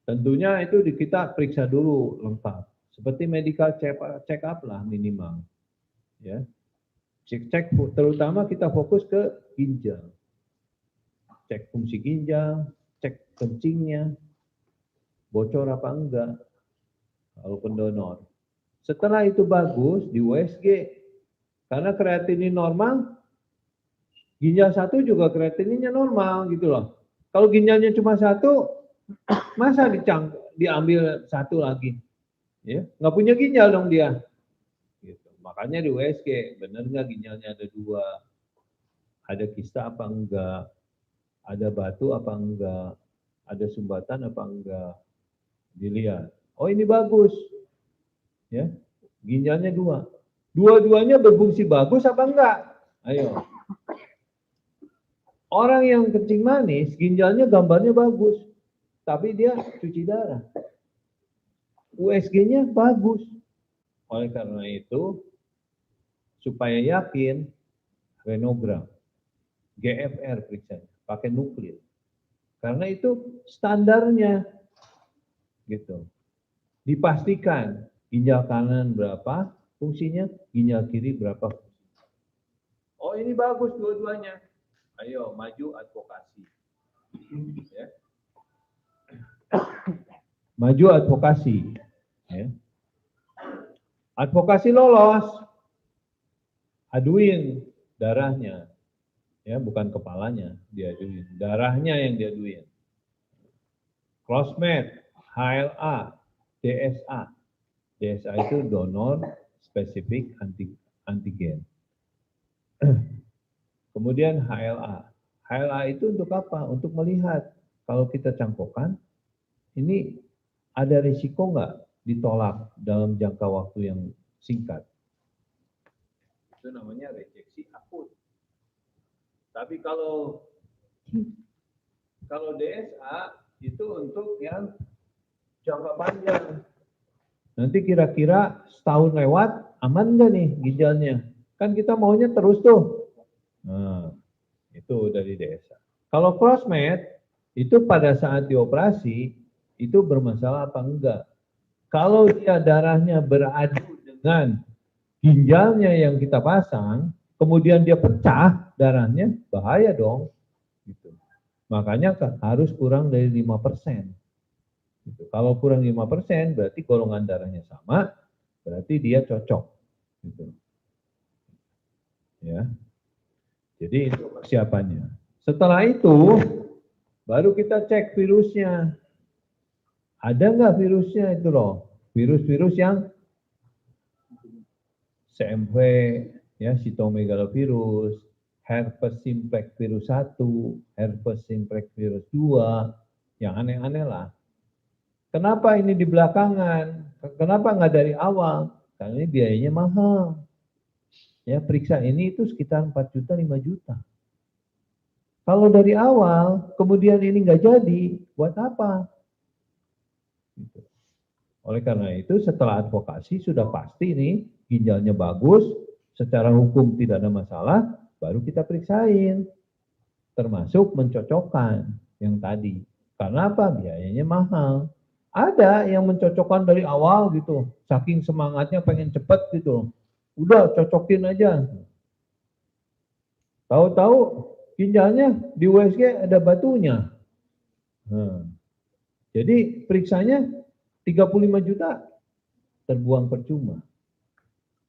Tentunya itu kita periksa dulu lengkap. Seperti medical check up lah minimal. Ya. Cek terutama kita fokus ke ginjal. Cek fungsi ginjal, cek kencingnya, bocor apa enggak, kalau pendonor. Setelah itu bagus, di USG. Karena kreatinin normal, ginjal satu juga kreatininnya normal gitu loh. Kalau ginjalnya cuma satu, masa diambil satu lagi? Ya, nggak punya ginjal dong dia. Gitu. Makanya di USG, benar nggak ginjalnya ada dua, ada kista apa enggak, ada batu apa enggak, ada sumbatan apa enggak, dilihat. Oh ini bagus, ya ginjalnya dua, dua-duanya berfungsi bagus apa enggak? Ayo. Orang yang kencing manis, ginjalnya gambarnya bagus, tapi dia cuci darah. USG-nya bagus. Oleh karena itu, supaya yakin, renogram, GFR periksa, pakai nuklir. Karena itu standarnya, gitu. Dipastikan ginjal kanan berapa fungsinya, ginjal kiri berapa fungsinya. Oh ini bagus dua-duanya. Ayo maju advokasi. Ya. Maju advokasi. Ya. Advokasi lolos, aduin darahnya, ya bukan kepalanya diaduin, darahnya yang diaduin. Crossmed, HLA, DSA. DSA itu donor spesifik antigen. Kemudian HLA. HLA itu untuk apa? Untuk melihat kalau kita cangkokan, ini ada risiko nggak ditolak dalam jangka waktu yang singkat. Itu namanya rejeksi akut. Tapi kalau DSA itu untuk yang jangka panjang. Nanti kira-kira setahun lewat, aman nggak nih ginjalnya? Kan kita maunya terus tuh. Nah, itu dari DSA. Kalau crossmed, itu pada saat dioperasi, itu bermasalah apa enggak? Kalau dia darahnya beradu dengan ginjalnya yang kita pasang, kemudian dia pecah darahnya, bahaya dong. Gitu. Makanya harus kurang dari 5%. Gitu. Kalau kurang 5%, berarti golongan darahnya sama, berarti dia cocok. Gitu. Ya. Jadi itu persiapannya. Setelah itu, baru kita cek virusnya. Ada nggak virusnya itu loh? Virus-virus yang CMV, ya, cytomegalovirus, herpes simplex virus 1, herpes simplex virus 2, yang aneh-aneh lah. Kenapa ini di belakangan? Kenapa nggak dari awal? Karena ini biayanya mahal. Ya, periksa ini itu sekitar 4 juta, 5 juta. Kalau dari awal, kemudian ini nggak jadi, buat apa? Gitu. Oleh karena itu, setelah advokasi sudah pasti nih, ginjalnya bagus, secara hukum tidak ada masalah, baru kita periksain. Termasuk mencocokkan yang tadi. Karena apa? Biayanya mahal. Ada yang mencocokkan dari awal gitu, saking semangatnya pengen cepet gitu. Udah cocokin aja. Tahu-tahu ginjalnya di USG ada batunya. Jadi periksanya 35 juta terbuang percuma.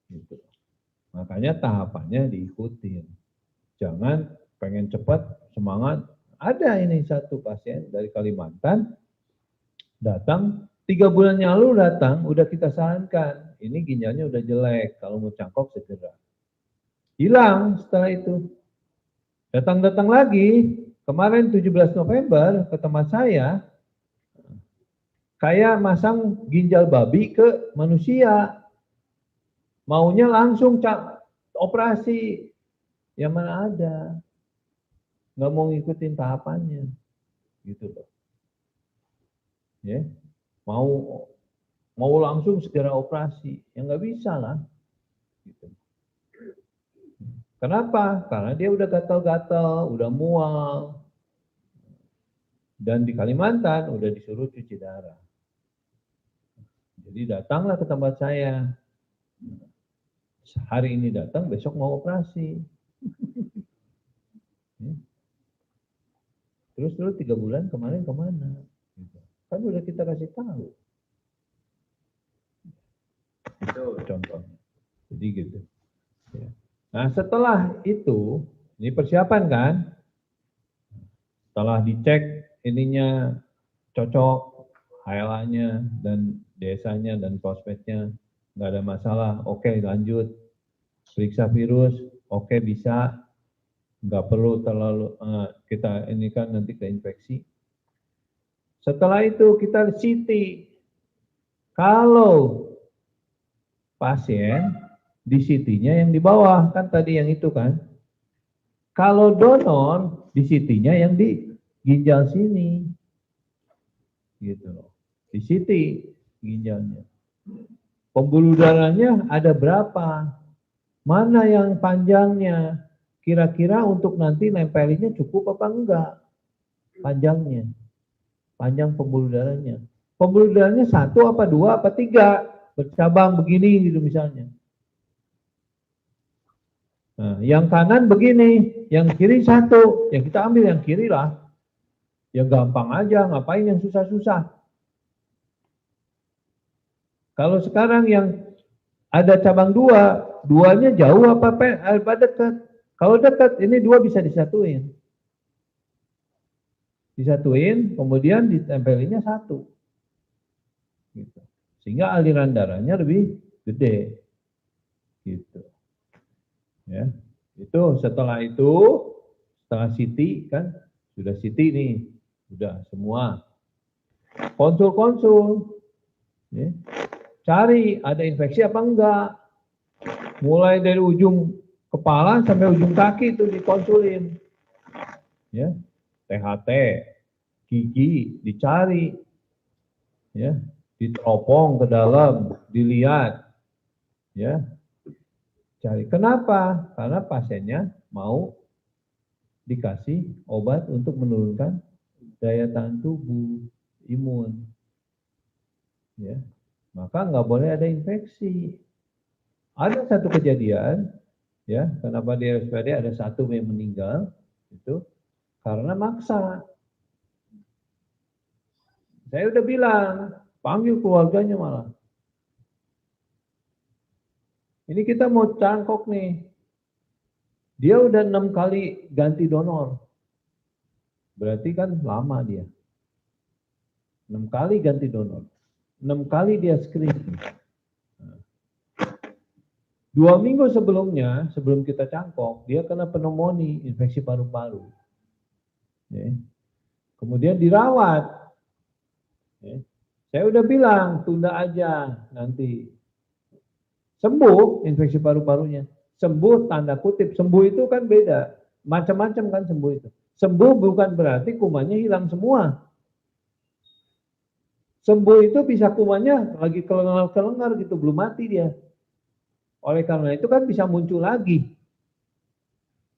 Gitu. Makanya tahapannya diikutin. Jangan pengen cepat, semangat. Ada ini satu pasien dari Kalimantan, datang, 3 bulan yang lalu datang, udah kita sarankan, ini ginjalnya udah jelek, kalau mau cangkok segera. Hilang setelah itu. Datang-datang lagi, kemarin 17 November ke tempat saya, kayak masang ginjal babi ke manusia. Maunya langsung operasi. Yang mana ada. Nggak mau ngikutin tahapannya. Gitu loh. Ya. Mau langsung segera operasi. Ya nggak bisa lah. Gitu. Kenapa? Karena dia udah gatal-gatal, udah mual. Dan di Kalimantan udah disuruh cuci darah. Jadi datanglah ke tempat saya. Hari ini datang, besok mau operasi. Terus 3 bulan kemarin kemana? Kan udah kita kasih tahu. Itu contohnya. Jadi gitu. Nah setelah itu, ini persiapan kan? Setelah dicek ininya cocok, HLA-nya dan desanya dan fosfatnya nggak ada masalah, oke lanjut. Periksa virus, oke bisa, nggak perlu terlalu kita ini kan nanti keinfeksi. Setelah itu kita CT. Kalau pasien di CT-nya yang di bawah, kan tadi yang itu kan. Kalau donor di CT-nya yang di ginjal sini. Gitu loh. Di CT ginjalnya. Pembuluh darahnya ada berapa? Mana yang panjangnya? Kira-kira untuk nanti nempelinnya cukup apa enggak? Panjangnya. Panjang pembuluh darahnya. Pembuluh darahnya 1 apa 2 apa 3? Bercabang begini gitu misalnya. Nah, yang kanan begini, yang kiri 1. Yang kita ambil yang kiri lah. Yang gampang aja, ngapain yang susah-susah. Kalau sekarang yang ada cabang 2, 2-nya jauh apa dekat? Kalau dekat, ini 2 bisa disatuin. Disatuin, kemudian ditempelinnya 1. Gitu. Sehingga aliran darahnya lebih gede. Gitu. Ya. Itu setelah CT kan, sudah CT nih, sudah semua. Konsul. Ya. Cari ada infeksi apa enggak. Mulai dari ujung kepala sampai ujung kaki itu dikonsulin. Ya. THT, gigi dicari. Ya, diteropong ke dalam, dilihat. Ya. Cari. Kenapa? Karena pasiennya mau dikasih obat untuk menurunkan daya tahan tubuh, imun. Ya. Maka nggak boleh ada infeksi. Ada satu kejadian, ya, kenapa di RSPAD ada 1 yang meninggal, itu karena maksa. Saya udah bilang, panggil keluarganya malah. Ini kita mau cangkok nih. Dia udah 6 kali ganti donor. Berarti kan lama dia. 6 kali ganti donor. 6 kali dia screening. 2 minggu sebelumnya, sebelum kita cangkok, dia kena pneumonia, infeksi paru-paru. Ya. Kemudian dirawat. Ya. Saya udah bilang, tunda aja nanti. Sembuh infeksi paru-parunya. Sembuh tanda kutip, sembuh itu kan beda. Macam-macam kan sembuh itu. Sembuh bukan berarti kumannya hilang semua. Sembuh itu bisa kumannya lagi kelengar-kelengar gitu, belum mati dia. Oleh karena itu kan bisa muncul lagi.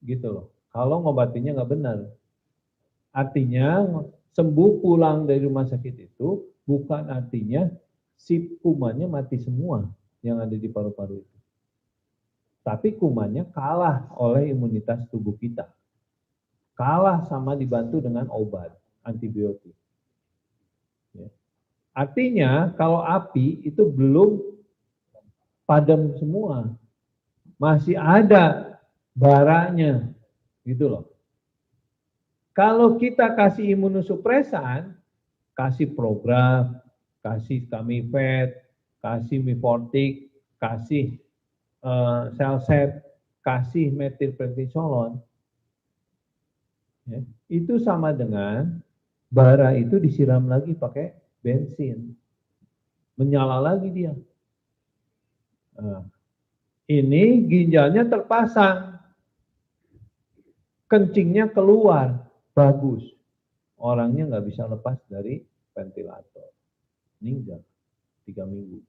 Gitu loh. Kalau ngobatinya nggak benar. Artinya sembuh pulang dari rumah sakit itu bukan artinya si kumannya mati semua yang ada di paru-paru itu. Tapi kumannya kalah oleh imunitas tubuh kita. Kalah sama dibantu dengan obat, antibiotik. Ya. Artinya kalau api itu belum padam semua, masih ada baranya, gitu loh. Kalau kita kasih imunosupresan, kasih program, kasih Tamifet, kasih Mifortik, kasih Celsep, kasih metilprednisolon, ya, itu sama dengan bara itu disiram lagi pakai bensin, menyala lagi dia. Nah, ini ginjalnya terpasang, kencingnya keluar, bagus. Orangnya nggak bisa lepas dari ventilator, meninggal 3 minggu.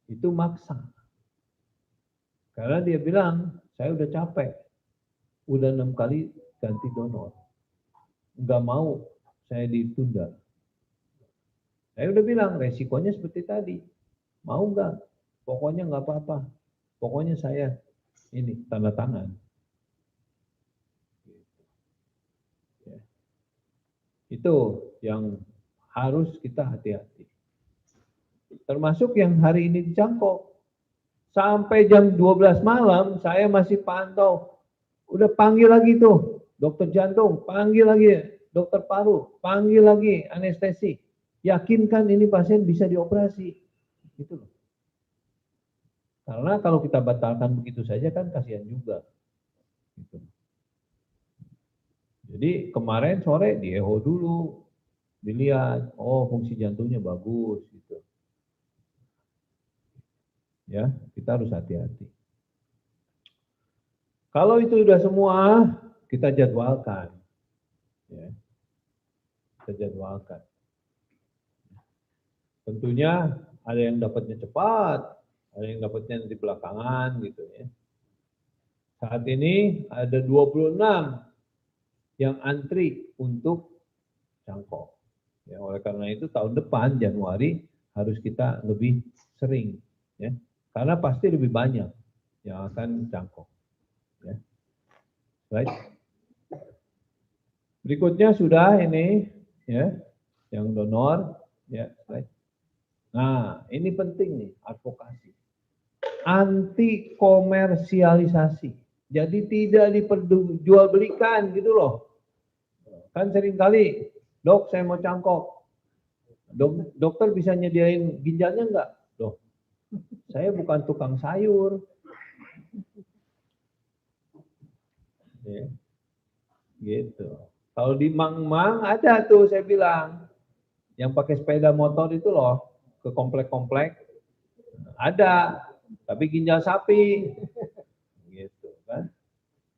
Itu maksa. Karena dia bilang, saya udah capek, udah 6 kali ganti donor, nggak mau saya ditunda. Saya udah bilang resikonya seperti tadi, mau nggak? Pokoknya nggak apa-apa, pokoknya saya ini tanda tangan. Itu yang harus kita hati-hati. Termasuk yang hari ini dicangkok. Sampai jam 12 malam saya masih pantau. Udah panggil lagi tuh dokter jantung, panggil lagi dokter paru, panggil lagi anestesi. Yakinkan ini pasien bisa dioperasi. Gitu loh. Karena kalau kita batalkan begitu saja kan kasihan juga. Gitu. Jadi kemarin sore di echo dulu, dilihat, oh fungsi jantungnya bagus gitu. Ya, kita harus hati-hati. Kalau itu sudah semua, kita jadwalkan. Ya, kita jadwalkan. Tentunya ada yang dapatnya cepat, ada yang dapatnya nanti belakangan gitu ya. Saat ini ada 26 yang antri untuk cangkok. Ya, oleh karena itu tahun depan Januari harus kita lebih sering, ya, karena pasti lebih banyak yang akan cangkok. Ya. Right. Berikutnya sudah ini, ya, yang donor, ya. Right. Nah, ini penting nih advokasi, anti komersialisasi. Jadi tidak diperjualbelikan gitu loh. Kan seringkali, dok saya mau cangkok. Dokter bisa nyediain ginjalnya enggak? Loh, saya bukan tukang sayur. Ya, gitu. Kalau di Mang-Mang ada tuh saya bilang, yang pakai sepeda motor itu loh, ke komplek-komplek, ada, tapi ginjal sapi. Gitu kan.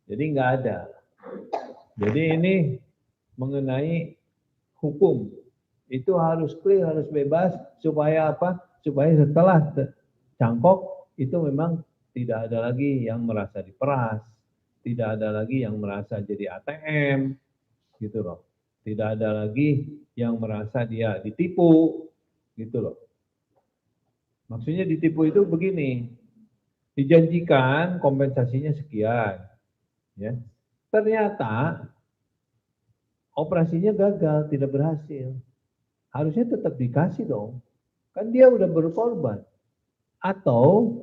Jadi nggak ada. Jadi ini mengenai hukum itu harus clear, harus bebas supaya apa? Supaya setelah cangkok itu memang tidak ada lagi yang merasa diperas, tidak ada lagi yang merasa jadi ATM, gitu loh. Tidak ada lagi yang merasa dia ditipu, gitu loh. Maksudnya ditipu itu begini, dijanjikan kompensasinya sekian, ya. Ternyata operasinya gagal, tidak berhasil. Harusnya tetap dikasih dong. Kan dia udah berkorban. Atau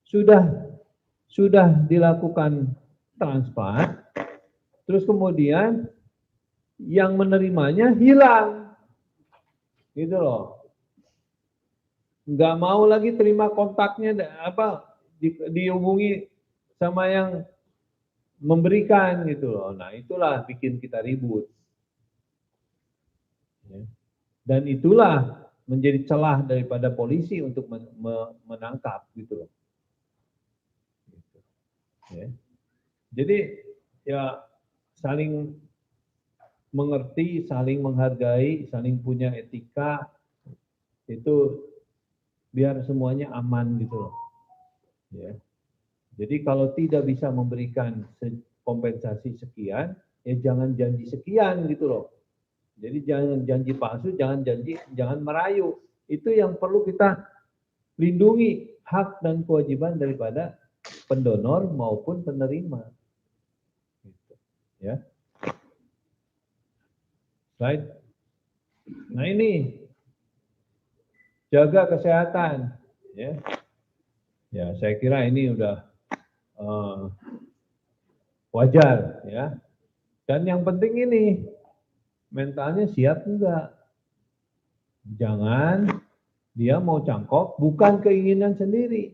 sudah dilakukan transplant, terus kemudian yang menerimanya hilang. Gitu loh. Nggak mau lagi terima kontaknya dihubungi sama yang memberikan gitu loh. Nah, itulah bikin kita ribut. Ya. Dan itulah menjadi celah daripada polisi untuk menangkap gitu loh. Gitu. Ya. Jadi ya saling mengerti, saling menghargai, saling punya etika itu biar semuanya aman gitu loh. Ya. Jadi kalau tidak bisa memberikan kompensasi sekian, ya jangan janji sekian gitu loh. Jadi jangan janji palsu, jangan merayu. Itu yang perlu kita lindungi hak dan kewajiban daripada pendonor maupun penerima. Gitu. Ya. Right. Nah ini jaga kesehatan, ya. Ya saya kira ini udah wajar, ya. Dan yang penting ini mentalnya siap enggak. Jangan dia mau cangkok bukan keinginan sendiri,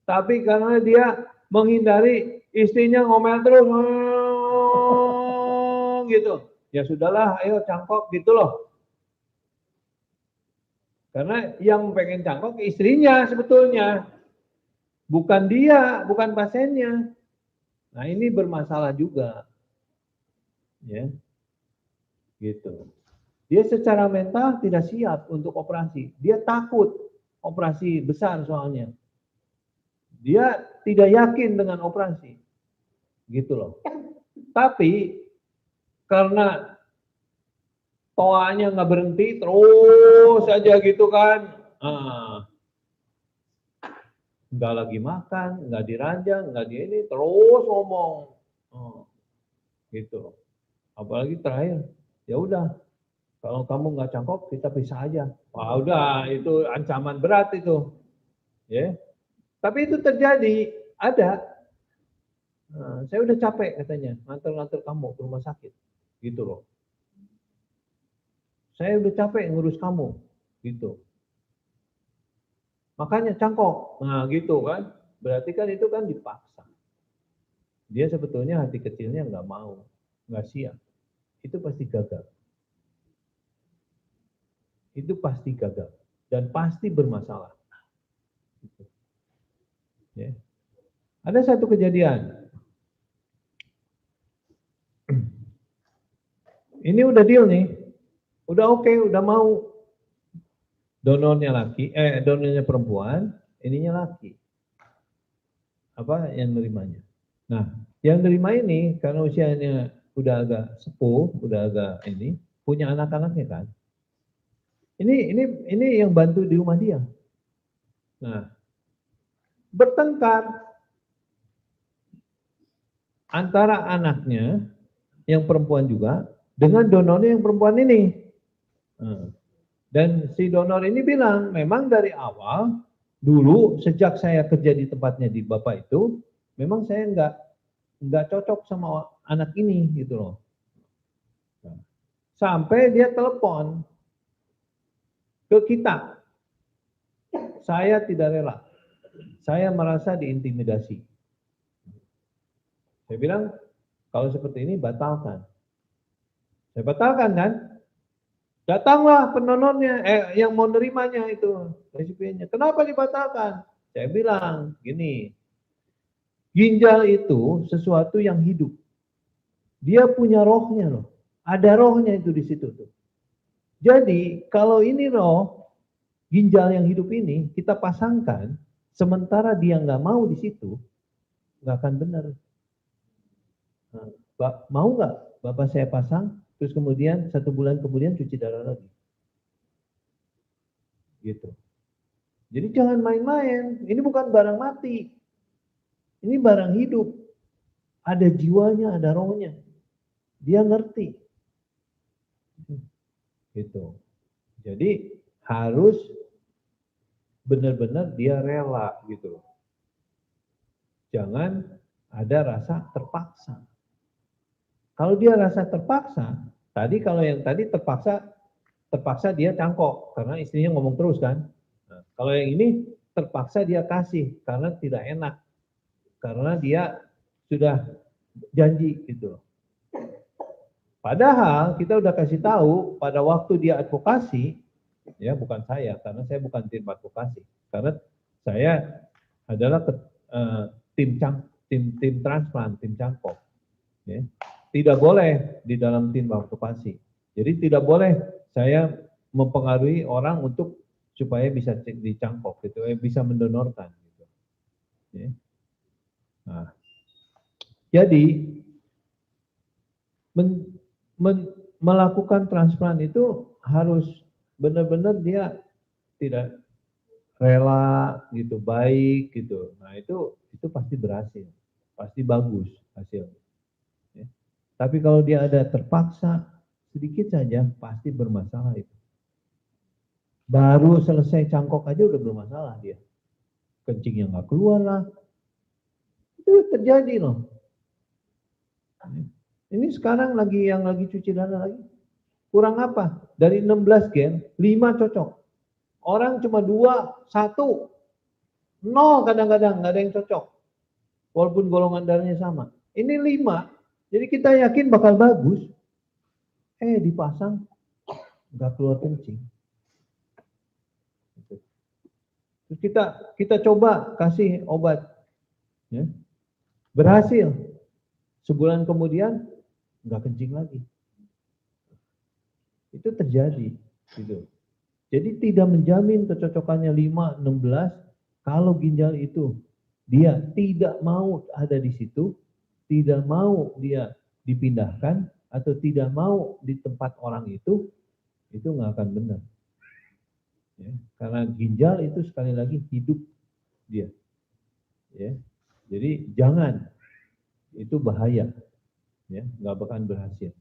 tapi karena dia menghindari istrinya ngomel terus, gitu. Ya sudahlah, ayo cangkok gitu loh. Karena yang pengen cangkok istrinya sebetulnya, bukan dia, bukan pasiennya. Nah ini bermasalah juga, ya, gitu. Dia secara mental tidak siap untuk operasi. Dia takut operasi besar soalnya. Dia tidak yakin dengan operasi, gitu loh. Tapi karena toanya nggak berhenti terus aja gitu kan, nggak lagi makan, nggak diranjang, nggak di ini, terus ngomong, gitu. Apalagi terakhir, ya udah, kalau kamu nggak cangkok kita pisah aja. Wah udah, itu ancaman berat itu, ya. Tapi itu terjadi, ada. Saya udah capek katanya, nganter-nganter kamu ke rumah sakit, gitu loh. Saya udah capek ngurus kamu, gitu. Makanya cangkok, nah gitu kan. Berarti kan itu kan dipaksa. Dia sebetulnya hati kecilnya nggak mau, nggak siap. Itu pasti gagal. Itu pasti gagal dan pasti bermasalah. Gitu. Ya. Ada satu kejadian. Ini udah deal nih, udah oke, udah mau. Donornya laki, donornya perempuan, ininya laki. Apa yang nerimanya? Nah, yang nerima ini karena usianya udah agak sepuh, udah agak ini, punya anak-anaknya kan. Ini yang bantu di rumah dia. Nah, bertengkar antara anaknya yang perempuan juga dengan donornya yang perempuan ini. Dan si donor ini bilang, memang dari awal dulu sejak saya kerja di tempatnya di Bapak itu, memang saya nggak cocok sama anak ini gitu loh. Sampai dia telepon ke kita, saya tidak rela, saya merasa diintimidasi. Saya bilang, kalau seperti ini batalkan. Saya batalkan kan, datanglah pendonornya, yang mau nerimanya itu, resipiennya. Kenapa dibatalkan? Saya bilang, gini, ginjal itu sesuatu yang hidup. Dia punya rohnya loh. Ada rohnya itu di situ tuh. Jadi kalau ini roh, ginjal yang hidup ini kita pasangkan, sementara dia nggak mau di situ, nggak akan benar. Nah, mau nggak Bapak saya pasang, terus kemudian 1 bulan kemudian cuci darah lagi? Gitu. Jadi jangan main-main, ini bukan barang mati. Ini barang hidup. Ada jiwanya, ada rohnya. Dia ngerti. Gitu. Jadi harus benar-benar dia rela gitu. Jangan ada rasa terpaksa. Kalau dia rasa terpaksa, kalau yang tadi terpaksa dia cangkok karena istrinya ngomong terus kan. Nah, kalau yang ini terpaksa dia kasih karena tidak enak, karena dia sudah janji gitu. Padahal kita udah kasih tahu pada waktu dia advokasi, ya bukan saya, karena saya bukan tim advokasi, karena saya adalah tim transplant, tim cangkok. Ya. Tidak boleh di dalam tim advokasi. Jadi tidak boleh saya mempengaruhi orang untuk supaya bisa dicangkok, gitu, bisa mendonorkan. Gitu. Ya. Nah, jadi melakukan transplant itu harus benar-benar dia tidak rela gitu, baik gitu. Nah itu pasti berhasil, pasti bagus hasilnya. Ya. Tapi kalau dia ada terpaksa sedikit saja pasti bermasalah itu. Baru selesai cangkok aja udah bermasalah dia. Kencingnya nggak keluar lah. Itu terjadi loh. Ini sekarang yang lagi cuci darah lagi. Kurang apa? Dari 16 gen, 5 cocok. Orang cuma 2, 1, 0 kadang-kadang, nggak ada yang cocok. Walaupun golongan darahnya sama. Ini 5, jadi kita yakin bakal bagus. Dipasang, nggak keluar kencing. Terus kita coba kasih obat. Ya. Berhasil. Sebulan kemudian, nggak kencing lagi. Itu terjadi. Gitu. Jadi tidak menjamin kecocokannya 5, 16, kalau ginjal itu dia tidak mau ada di situ, tidak mau dia dipindahkan, atau tidak mau di tempat orang itu nggak akan benar. Ya, karena ginjal itu sekali lagi hidup dia. Ya, jadi jangan, itu bahaya. Ya, nggak bakalan berhasil.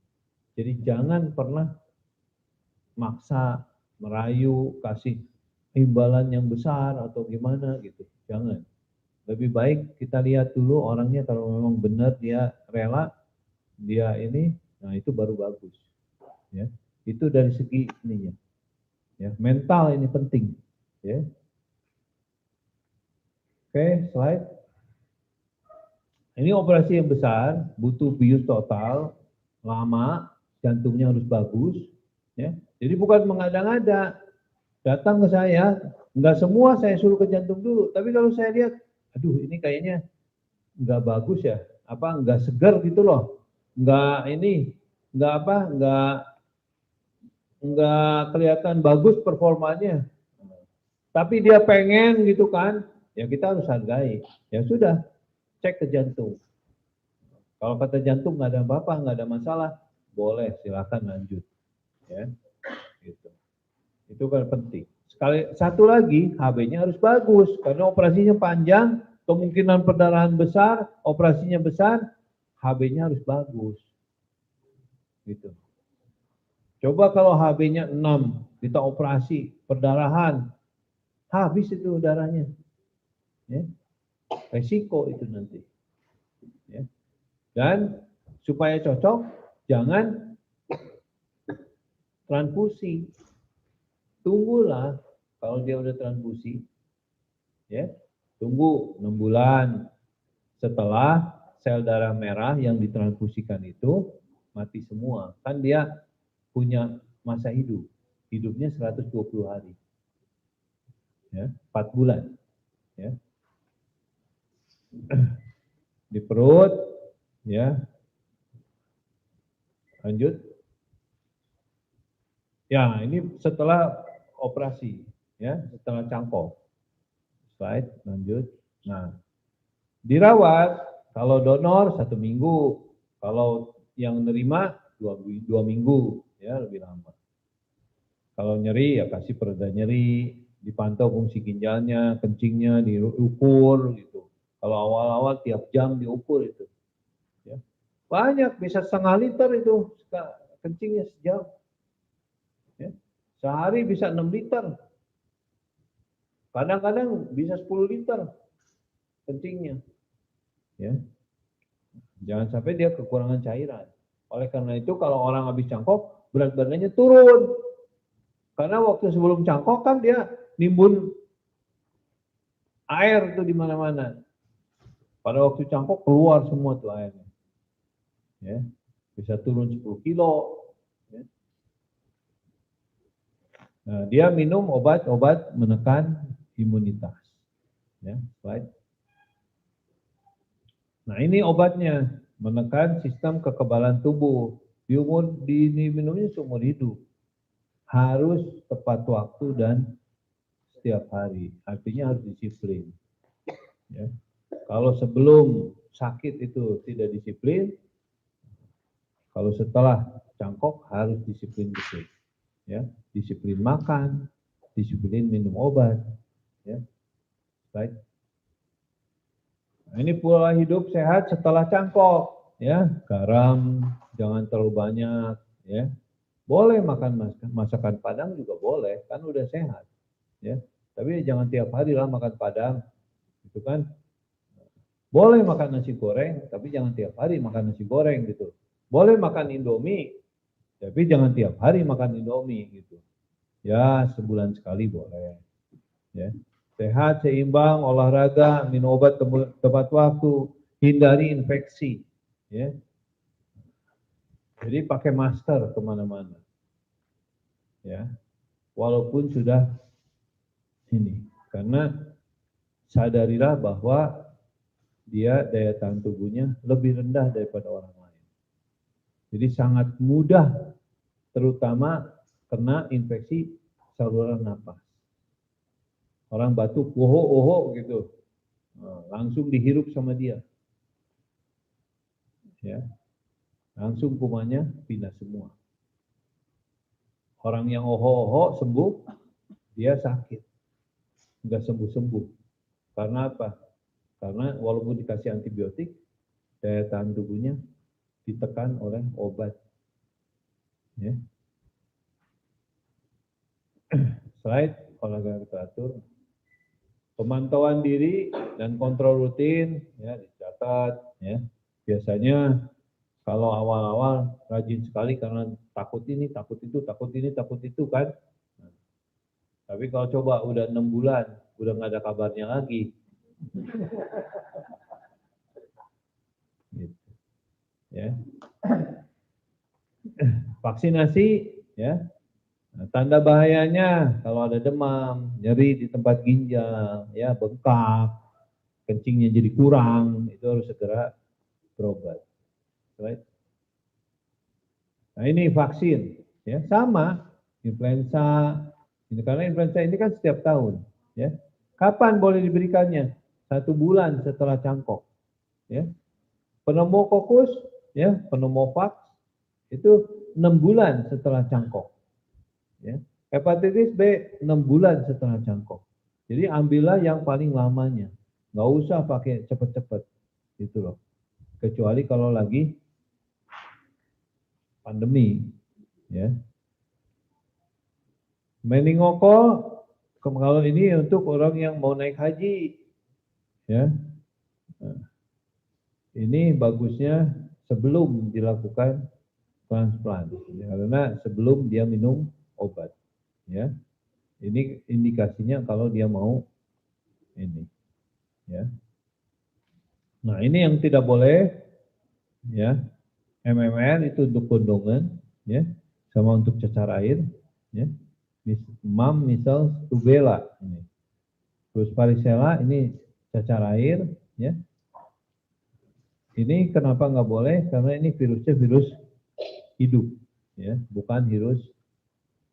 Jadi jangan pernah maksa, merayu, kasih imbalan yang besar atau gimana gitu. Jangan. Lebih baik kita lihat dulu orangnya, kalau memang benar dia rela, dia ini, nah itu baru bagus. Ya. Itu dari segi ininya. Ya, mental ini penting. Ya. Oke, slide. Ini operasi yang besar, butuh bius total, lama, jantungnya harus bagus. Ya. Jadi bukan mengada-ngada. Datang ke saya, nggak semua saya suruh ke jantung dulu. Tapi kalau saya lihat, aduh ini kayaknya nggak bagus ya, nggak segar gitu loh, nggak kelihatan bagus performanya. Tapi dia pengen gitu kan, ya kita harus hargai. Ya sudah, cek ke jantung. Kalau kata jantung nggak ada apa-apa, nggak ada masalah, boleh silakan lanjut. Ya, gitu. Itu kan penting. Satu lagi, HB-nya harus bagus karena operasinya panjang, kemungkinan perdarahan besar, operasinya besar, HB-nya harus bagus. Gitu. Coba kalau HB-nya 6, kita operasi, perdarahan, habis itu darahnya. Ya. Resiko itu nanti. Ya. Dan supaya cocok, jangan transfusi. Tunggulah kalau dia udah transfusi, ya, tunggu 6 bulan setelah sel darah merah yang ditransfusikan itu mati semua. Kan dia punya masa hidup, hidupnya 120 hari, ya, 4 bulan, ya, di perut, ya, lanjut. Ya, ini setelah operasi, ya, setelah cangkok. Slide, lanjut. Nah, dirawat, kalau donor 1 minggu, kalau yang nerima 2 minggu, ya lebih lama. Kalau nyeri ya kasih pereda nyeri, dipantau fungsi ginjalnya, kencingnya diukur gitu. Kalau awal-awal tiap jam diukur itu. Ya. Banyak, bisa 1,5 liter itu kencingnya sejam. Ya. Sehari bisa 6 liter. Kadang-kadang bisa 10 liter kencingnya. Ya. Jangan sampai dia kekurangan cairan. Oleh karena itu kalau orang habis cangkok, berat badannya turun. Karena waktu sebelum cangkok kan dia nimbun air tuh di mana-mana. Pada waktu cangkok keluar semua tuh airnya. Ya. Bisa turun 10 kilo. Ya. Nah, dia minum obat-obat menekan imunitas. Ya, slide. Nah, ini obatnya, menekan sistem kekebalan tubuh. Diminumnya seumur hidup. Harus tepat waktu dan setiap hari. Artinya harus disiplin. Ya. Kalau sebelum sakit itu tidak disiplin, kalau setelah cangkok harus disiplin betul. Ya, disiplin makan, disiplin minum obat. Ya. Baik. Nah, ini pola hidup sehat setelah cangkok. Ya, garam jangan terlalu banyak. Ya. Boleh makan masakan Padang juga boleh, kan udah sehat, ya. Tapi jangan tiap hari lah makan Padang, gitu kan. Boleh makan nasi goreng, tapi jangan tiap hari makan nasi goreng gitu. Boleh makan Indomie, tapi jangan tiap hari makan Indomie gitu. Ya sebulan sekali boleh. Ya. Sehat, seimbang, olahraga, minum obat tepat waktu, hindari infeksi. Ya. Jadi pakai masker kemana-mana. Ya. Walaupun sudah ini, karena sadarilah bahwa dia daya tahan tubuhnya lebih rendah daripada orang lain. Jadi sangat mudah terutama kena infeksi saluran nafas. Orang batuk, oho gitu, langsung dihirup sama dia. Ya, langsung kumannya pindah semua. Orang yang oho sembuh, dia sakit, nggak sembuh-sembuh. Karena apa? Karena walaupun dikasih antibiotik, daya tahan tubuhnya ditekan oleh obat. Ya. Slide olahraga teratur. Pemantauan diri dan kontrol rutin, ya dicatat. Ya. Biasanya kalau awal-awal rajin sekali karena takut ini, takut itu, takut ini, takut itu kan. Nah, tapi kalau coba udah 6 bulan, udah nggak ada kabarnya lagi. Gitu. Ya. Vaksinasi, ya. Nah, tanda bahayanya kalau ada demam, nyeri di tempat ginjal, ya bengkak, kencingnya jadi kurang, itu harus segera berobat. Right? Nah ini vaksin, ya sama influenza. Ini karena influenza ini kan setiap tahun, ya. Kapan boleh diberikannya? 1 bulan setelah cangkok, ya. Pneumokokus, ya, pneumovax itu 6 bulan setelah cangkok, ya. Hepatitis B 6 bulan setelah cangkok. Jadi ambillah yang paling lamanya, nggak usah pakai cepet-cepet, gitu loh. Kecuali kalau lagi pandemi, ya. Meningokok kalau ini untuk orang yang mau naik haji, ya. Nah, ini bagusnya sebelum dilakukan transplant, ya, karena sebelum dia minum obat, ya. Ini indikasinya kalau dia mau ini, ya. Nah ini yang tidak boleh, ya. MMR itu untuk kondongan, ya, sama untuk cecar air, ya. Mam, misal, rubella, ini. Terus varicella ini cacar air, ya. Ini kenapa nggak boleh? Karena ini virusnya virus hidup, ya, bukan virus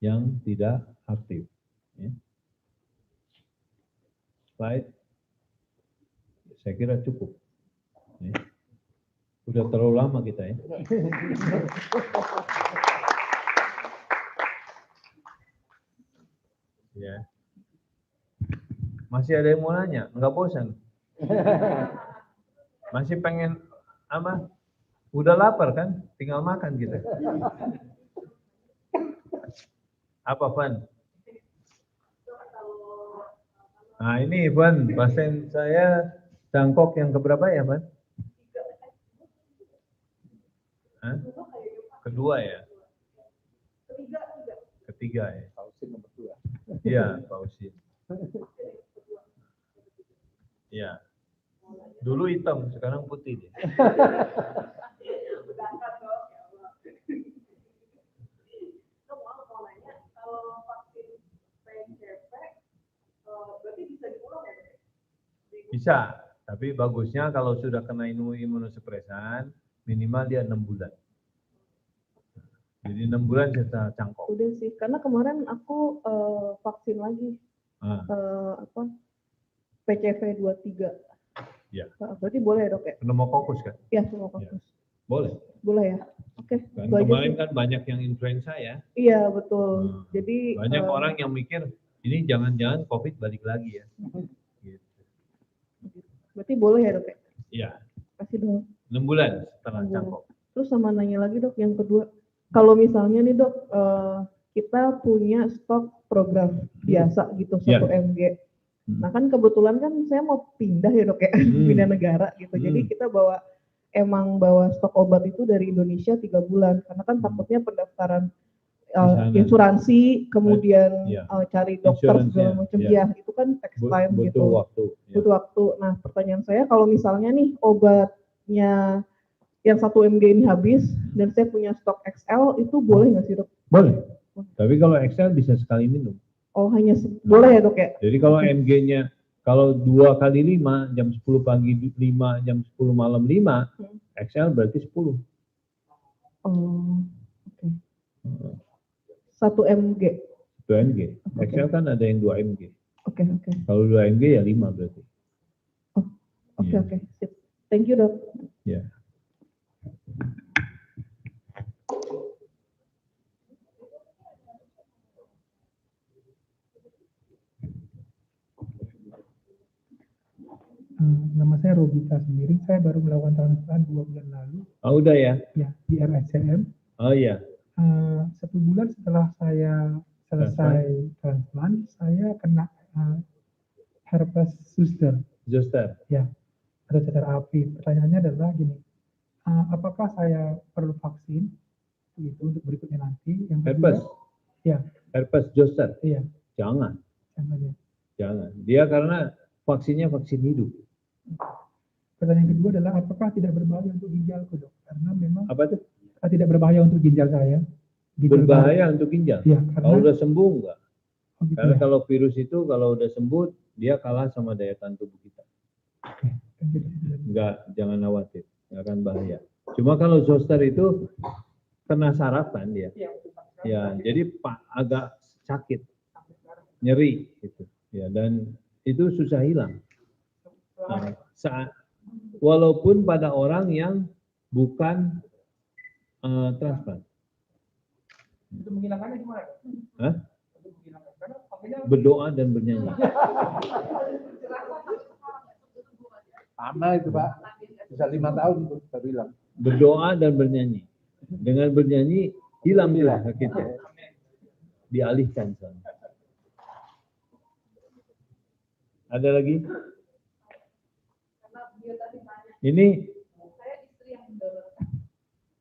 yang tidak aktif. Ya. Slide, saya kira cukup. Ya. Udah terlalu lama kita ya. Ya. Masih ada yang mau nanya? Nggak bosan? Masih pengen apa? Udah lapar kan? Tinggal makan kita. Apa, Van? Nah ini Van, pasien saya cangkok yang keberapa ya, Van? Hah? Kedua ya? Ketiga ya? Pausin nomor 2. Iya, pausin. Iya. Dulu hitam, sekarang putih deh. Bisa, tapi bagusnya kalau sudah kena imunosupresan, minimal dia 6 bulan. Jadi 6 bulan setelah cangkok. Udah sih, karena kemarin aku vaksin lagi. PCV 23. Ya. Berarti boleh ya, Dok ya? Pneumokokus kan? Iya, pneumokokus. Ya. Boleh. Boleh ya? Oke. Kan kemarin kan banyak yang influenza ya. Iya, betul. Jadi banyak orang yang mikir ini jangan-jangan COVID balik lagi ya. Gitu. Berarti boleh ya, Dok ya? Iya. Kasih dong. 6 bulan setelah cangkok. Terus sama nanya lagi, Dok, yang kedua. Kalau misalnya nih dok, kita punya stok program biasa gitu, 1 mg. Nah kan kebetulan kan saya mau pindah ya dok ya, pindah negara gitu. Jadi kita emang bawa stok obat itu dari Indonesia 3 bulan. Karena kan takutnya pendaftaran insuransi, kemudian cari dokter segala macam. Ya itu kan text time gitu. Butuh waktu. Nah pertanyaan saya, kalau misalnya nih obatnya yang 1 mg ini habis dan saya punya stok XL, itu boleh nggak sih dok? Boleh. Tapi kalau XL bisa sekali minum. Oh hanya boleh ya dok ya? Jadi kalau MG-nya kalau 2 kali 5, jam 10 pagi 5, jam 10 malam 5, XL berarti 10. Oh, oke. 1 mg. 2 mg. XL kan ada yang 2 mg. Oke. Kalau 2 mg ya 5 berarti. Oh, oke. Sip. Thank you dok. Ya. Nama saya Robita sendiri, saya baru melakukan transplant 2 bulan lalu. Oh udah ya? Ya, di RSCM. Oh iya. 1 bulan setelah saya selesai transplant, saya kena herpes zoster. Ya, atau cacar api. Pertanyaannya adalah gini, apakah saya perlu vaksin gitu untuk berikutnya nanti? Yang kedua, Herpes? Ya. Herpes zoster? Iya. Jangan. Ya. Jangan. Dia karena vaksinnya vaksin hidup. Pertanyaan kedua adalah apakah tidak berbahaya untuk ginjalku dok? Karena memang Apa tuh? Tidak berbahaya untuk ginjal saya. Berbahaya untuk ginjal? Ya, kalau udah sembuh enggak? Oh, gitu Karena ya? kalau virus itu kalau udah sembuh dia kalah sama daya tahan tubuh kita. Enggak, jangan khawatir, enggak akan bahaya. Cuma kalau zoster itu kena saraf kan dia. Ya, jadi agak sakit, nyeri gitu. Ya, dan itu susah hilang. Nah, walaupun pada orang yang bukan transplant. Itu menghilangkannya gimana? Hah? Berdoa dan bernyanyi. Lama itu Pak, bisa 5 tahun baru hilang. Berdoa dan bernyanyi. Dengan bernyanyi hilang dia sakitnya. Dialihkan sana. Ada lagi? Ini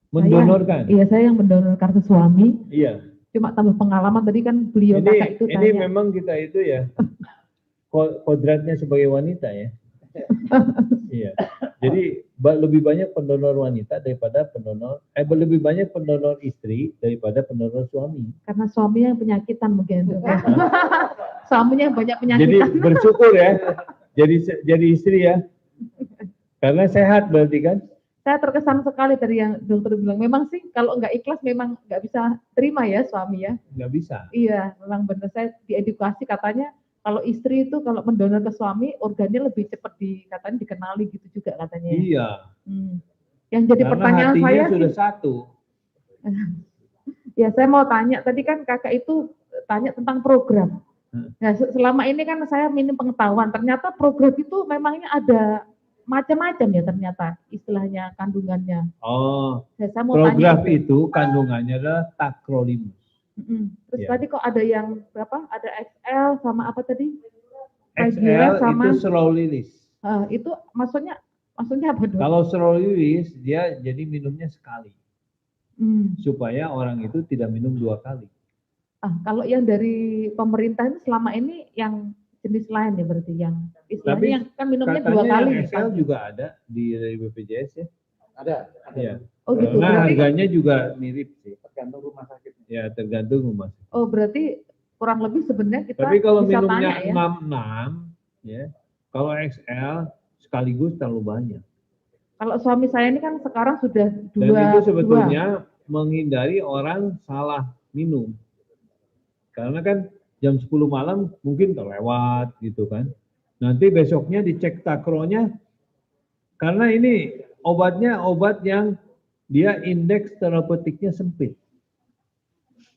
mendonorkan. Iya, saya yang mendonor kartu suami. Iya. Cuma tambah pengalaman tadi kan beliau kakak itu ini memang kita itu ya kodratnya sebagai wanita ya. Iya. Jadi lebih banyak pendonor wanita daripada lebih banyak pendonor istri daripada pendonor suami. Karena suaminya yang penyakitan mungkin. Suaminya banyak penyakitan. Jadi bersyukur ya. Jadi istri ya. Karena sehat berarti kan. Saya terkesan sekali tadi yang dokter bilang, memang sih kalau nggak ikhlas memang nggak bisa terima ya suami ya. Nggak bisa. Iya, memang benar, saya diedukasi katanya kalau istri itu kalau mendonor ke suami organnya lebih cepat katanya dikenali gitu juga katanya. Iya. Yang jadi karena pertanyaan hatinya saya sudah sih, satu. Ya saya mau tanya, tadi kan kakak itu tanya tentang program. Nah, selama ini kan saya minim pengetahuan, ternyata program itu memangnya ada macam-macam ya ternyata istilahnya kandungannya. Oh, saya mau program tanya itu kandungannya adalah tacrolimus. Terus tadi kok ada yang berapa? Ada XL sama apa tadi? XL sama, itu slow release. Itu maksudnya apa dong? Kalau slow release dia jadi minumnya sekali. Supaya orang itu tidak minum 2 kali. Kalau yang dari pemerintah itu selama ini yang jenis lain ya berarti yang istilahnya yang kan minumnya 2 kali. Yang XL juga ada dari BPJS ya. Ada. Iya. Oh gitu. Karena harganya juga mirip sih. Tergantung rumah sakitnya. Ya tergantung rumah sakit. Oh berarti kurang lebih sebenarnya kita Tapi kalau bisa minumnya tanya, 6 ya. Kalau XL sekaligus terlalu banyak. Kalau suami saya ini kan sekarang sudah 2. Dan itu sebetulnya menghindari orang salah minum. Karena kan jam 10 malam mungkin terlewat gitu kan. Nanti besoknya dicek takronya, karena ini obatnya obat yang dia indeks terapeutiknya sempit.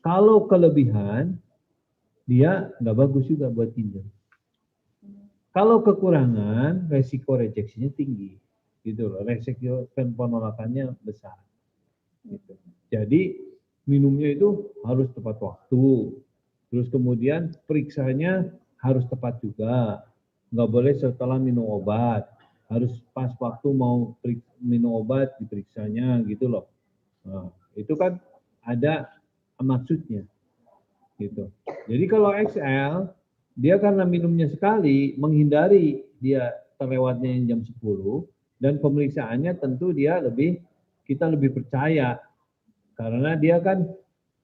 Kalau kelebihan, dia nggak bagus juga buat ginjal. Kalau kekurangan, resiko rejeksinya tinggi. Gitu loh, resiko penolakannya besar. Gitu. Jadi minumnya itu harus tepat waktu. Terus kemudian periksanya harus tepat juga. Nggak boleh setelah minum obat. Harus pas waktu mau minum obat diperiksanya gitu loh. Nah, itu kan ada maksudnya gitu. Jadi kalau XL dia karena minumnya sekali menghindari dia terlewatnya yang jam 10 dan pemeriksaannya tentu kita lebih percaya karena dia kan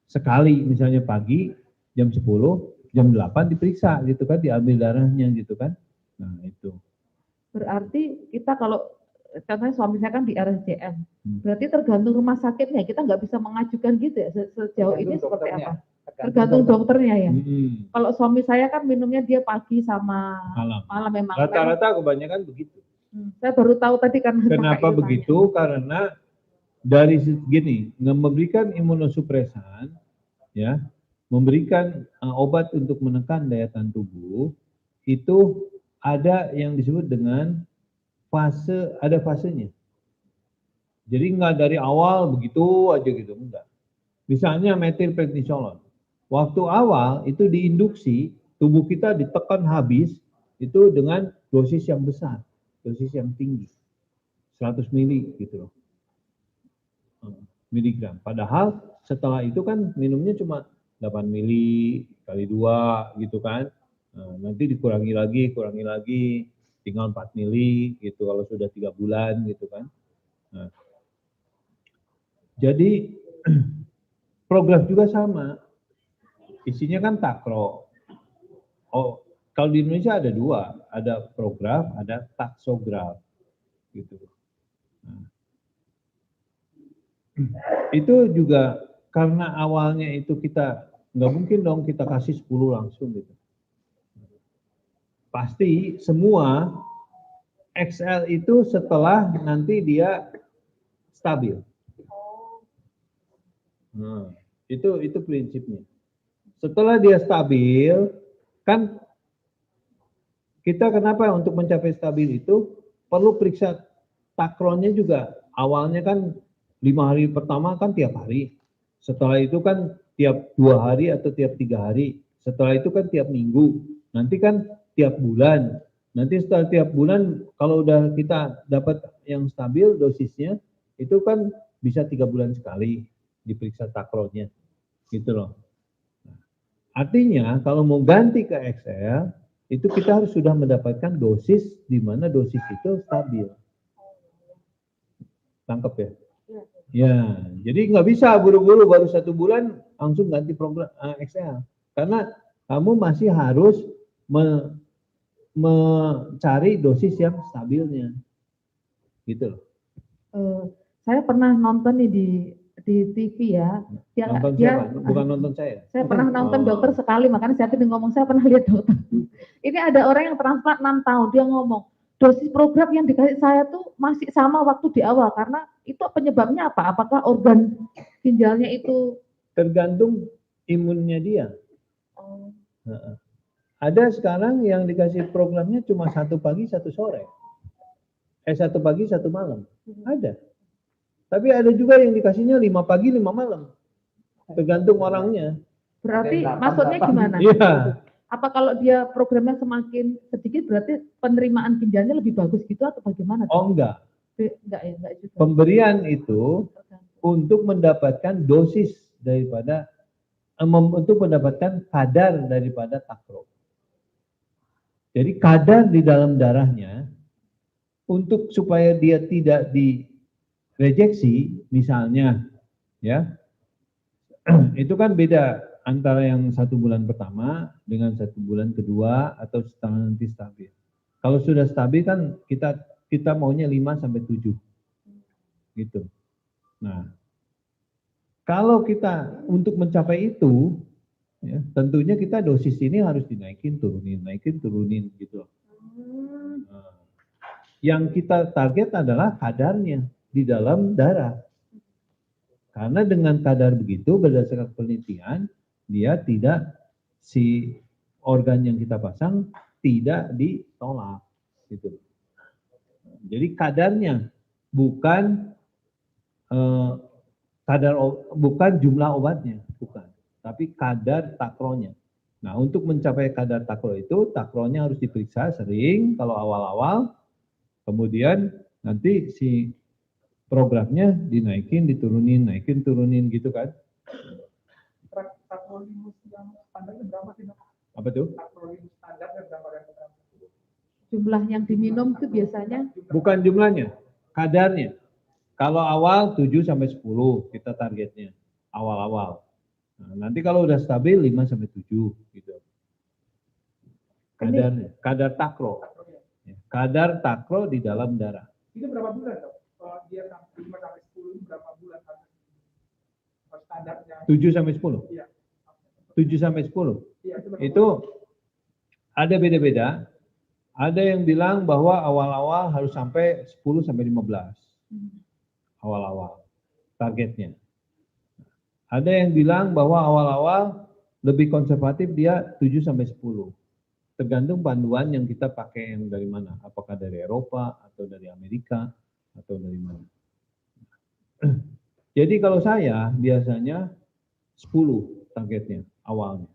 sekali misalnya pagi jam 10, jam 8 diperiksa gitu kan, diambil darahnya gitu kan. Nah, itu. Berarti kita kalau contohnya suami saya kan di RSCM, berarti tergantung rumah sakitnya, kita nggak bisa mengajukan gitu ya sejauh ini seperti apa? Tergantung dokternya ya. Kalau suami saya kan minumnya dia pagi sama malam memang. Rata-rata kebanyakan begitu. Saya baru tahu tadi kan. Kenapa begitu? Karena dari gini, memberikan imunosupresan, ya, memberikan obat untuk menekan daya tahan tubuh, itu ada yang disebut dengan ada fasenya. Jadi nggak dari awal begitu aja gitu, enggak. Misalnya metilprednisolon. Waktu awal itu diinduksi, tubuh kita ditekan habis itu dengan dosis yang besar, dosis yang tinggi. 100 mili gitu loh. Miligram. Padahal setelah itu kan minumnya cuma 8 mili kali 2 gitu kan. Nanti dikurangi lagi, tinggal 4 mili gitu kalau sudah 3 bulan gitu kan. Nah, jadi program juga sama. Isinya kan takro. Oh, kalau di Indonesia ada 2, ada program, ada taksograf gitu. Nah, itu juga karena awalnya itu kita nggak mungkin dong kita kasih 10 langsung gitu. Pasti semua XL itu setelah nanti dia stabil. Nah, itu prinsipnya. Setelah dia stabil, kan kita kenapa untuk mencapai stabil itu perlu periksa takronnya juga. Awalnya kan 5 hari pertama kan tiap hari. Setelah itu kan tiap 2 hari atau tiap 3 hari. Setelah itu kan tiap minggu. Nanti kan tiap bulan. Nanti setelah tiap bulan kalau udah kita dapat yang stabil dosisnya, itu kan bisa 3 bulan sekali diperiksa takronnya. Gitu loh. Artinya kalau mau ganti ke XL, itu kita harus sudah mendapatkan dosis di mana dosis itu stabil. Tangkap ya? Ya, jadi nggak bisa buru-buru baru 1 bulan langsung ganti program XL. Karena kamu masih harus mencari dosis yang stabilnya. Gitu loh. Saya pernah nonton nih di TV ya. Nonton siapa? Bukan nonton saya. Saya pernah nonton dokter sekali, makanya saya tadi ngomong saya pernah lihat dokter. Ini ada orang yang transplant 6 tahun, dia ngomong, dosis program yang dikasih saya tuh masih sama waktu di awal, karena itu penyebabnya apa? Apakah organ ginjalnya itu? Tergantung imunnya dia. Ada sekarang yang dikasih programnya cuma 1 pagi, 1 sore. 1 pagi, 1 malam. Ada. Tapi ada juga yang dikasihnya 5 pagi, 5 malam. Tergantung orangnya. Berarti maksudnya gimana? Iya. Apa kalau dia programnya semakin sedikit berarti penerimaan ginjalnya lebih bagus gitu atau bagaimana? Oh enggak. Enggak ya, enggak juga. Pemberian itu untuk mendapatkan dosis daripada untuk mendapatkan kadar daripada takro. Jadi kadar di dalam darahnya untuk supaya dia tidak direjeksi, misalnya, ya, itu kan beda antara yang 1 bulan pertama dengan 1 bulan kedua atau setelah nanti stabil. Kalau sudah stabil kan kita maunya 5 sampai 7, gitu. Nah, kalau kita untuk mencapai itu, ya, tentunya kita dosis ini harus dinaikin, turunin, gitu. Nah, yang kita target adalah kadarnya di dalam darah. Karena dengan kadar begitu, berdasarkan penelitian, dia si organ yang kita pasang tidak ditolak. Gitu. Jadi kadarnya, bukan bukan jumlah obatnya, bukan, tapi kadar takronya. Nah, untuk mencapai kadar takro itu, takronya harus diperiksa sering kalau awal-awal, kemudian nanti si programnya dinaikin, diturunin, naikin, turunin gitu kan. Takrolimus yang standarnya berapa sih, Dok? Apa tuh? Takrolimus standarnya berapa? Jumlah yang diminum itu biasanya Bukan jumlahnya, kadarnya. Kalau awal 7 sampai 10 kita targetnya awal-awal. Nah, nanti kalau udah stabil 5 sampai 7 gitu. Kadarnya, kadar takro. Kadar takro di dalam darah. Itu berapa bulan, Dok? Kalau dia 5 sampai 10 itu berapa bulan standarnya? 7 sampai 10. Iya. 7 sampai 10. Iya, Itu ada beda-beda. Ada yang bilang bahwa awal-awal harus sampai 10 sampai 15. Awal-awal targetnya. Ada yang bilang bahwa awal-awal lebih konservatif dia 7 sampai 10. Tergantung panduan yang kita pakai yang dari mana. Apakah dari Eropa atau dari Amerika atau dari mana. Jadi kalau saya biasanya 10 targetnya awalnya.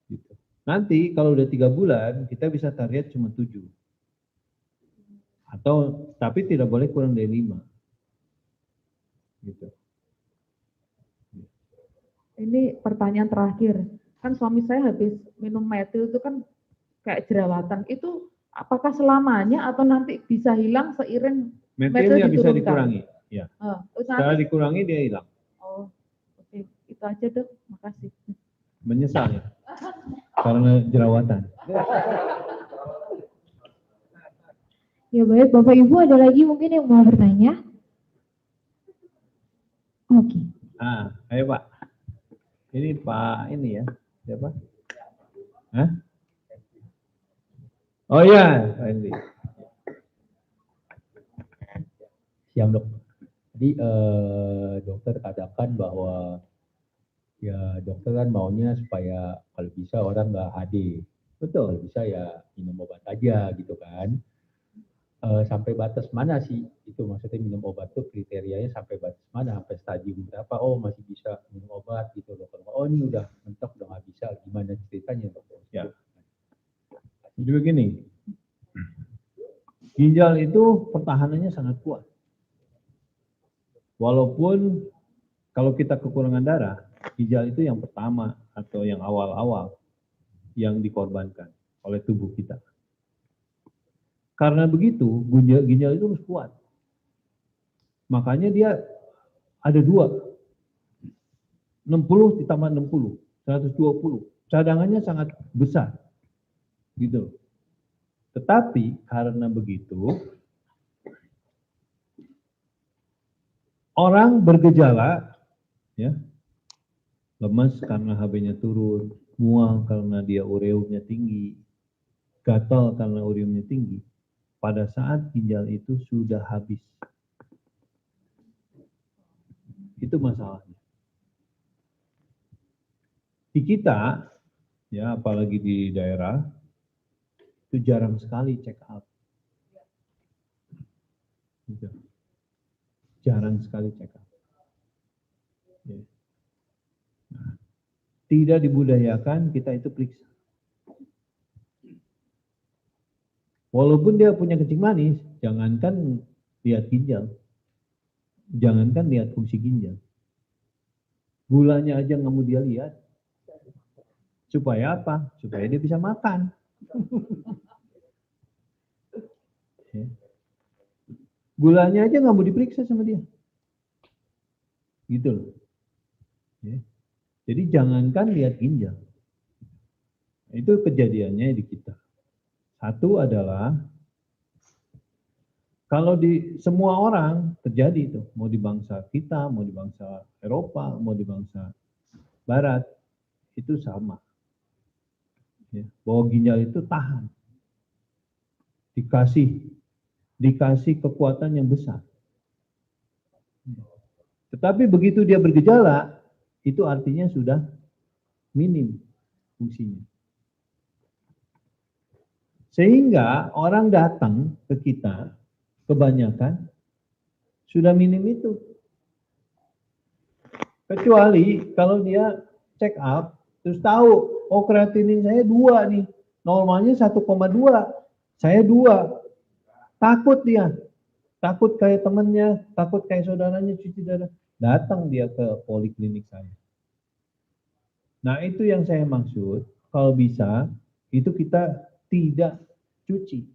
Gitu. Nanti kalau udah 3 bulan kita bisa target cuma 7. Atau tapi tidak boleh kurang dari 5. Gitu. ini pertanyaan terakhir. Kan suami saya habis minum metil itu kan kayak jerawatan. Itu apakah selamanya atau nanti bisa hilang seiring Metilnya bisa diturunkan? dikurangi. Ya. Setelah dikurangi dia hilang. Oh, oke. Itu aja, Dok. Makasih. Menyesal ya. Karena jerawatan. Ya baik, Bapak Ibu ada lagi mungkin yang mau bertanya? Oke. Ayo Pak. Ini Pak ini ya. Siapa? Hah? Oh iya, Pak Hendy. Siang, Dok. Jadi dokter katakan bahwa ya dokter kan maunya supaya kalau bisa orang nggak HD. Betul. Kalau bisa ya minum obat aja gitu kan. Sampai batas mana sih itu maksudnya minum obat tuh kriterianya sampai batas mana, sampai stadium berapa? Oh masih bisa minum obat gitu loh. Oh ini udah mentok udah nggak bisa, gimana ceritanya, Dok? Ya. Jadi begini, ginjal itu pertahanannya sangat kuat. Walaupun kalau kita kekurangan darah, ginjal itu yang pertama atau yang awal-awal yang dikorbankan oleh tubuh kita. Karena begitu, ginjal itu harus kuat. Makanya dia ada 2. 60 ditambah 60, 120. Cadangannya sangat besar. Gitu. Tetapi karena begitu, orang bergejala, ya, lemas karena HB-nya turun, mual karena dia ureumnya tinggi, gatal karena ureumnya tinggi, pada saat ginjal itu sudah habis. Itu masalahnya. Di kita, ya apalagi di daerah, itu jarang sekali check up. Gitu. Jarang sekali check up. Ya. Nah, tidak dibudayakan kita itu periksa. Walaupun dia punya kencing manis, jangankan lihat ginjal, jangankan lihat fungsi ginjal. Gulanya aja nggak mau dia lihat. Supaya apa? Supaya dia bisa makan. Ya. Gulanya aja nggak mau diperiksa sama dia. Gitu loh. Ya. Jadi jangankan lihat ginjal. Itu kejadiannya di kita. Satu adalah kalau di semua orang terjadi itu, mau di bangsa kita, mau di bangsa Eropa, mau di bangsa Barat, itu sama. Ya, bahwa ginjal itu tahan. Dikasih kekuatan yang besar. Tetapi begitu dia bergejala, itu artinya sudah minim fungsinya. Sehingga orang datang ke kita, kebanyakan sudah minim itu. Kecuali kalau dia check up, terus tahu, oh kreatinin saya 2 nih, normalnya 1,2, saya 2. Takut dia, takut kayak temennya, takut kayak saudaranya cuci darah. Datang dia ke poliklinik saya. Nah itu yang saya maksud, kalau bisa, itu kita tidak cuci.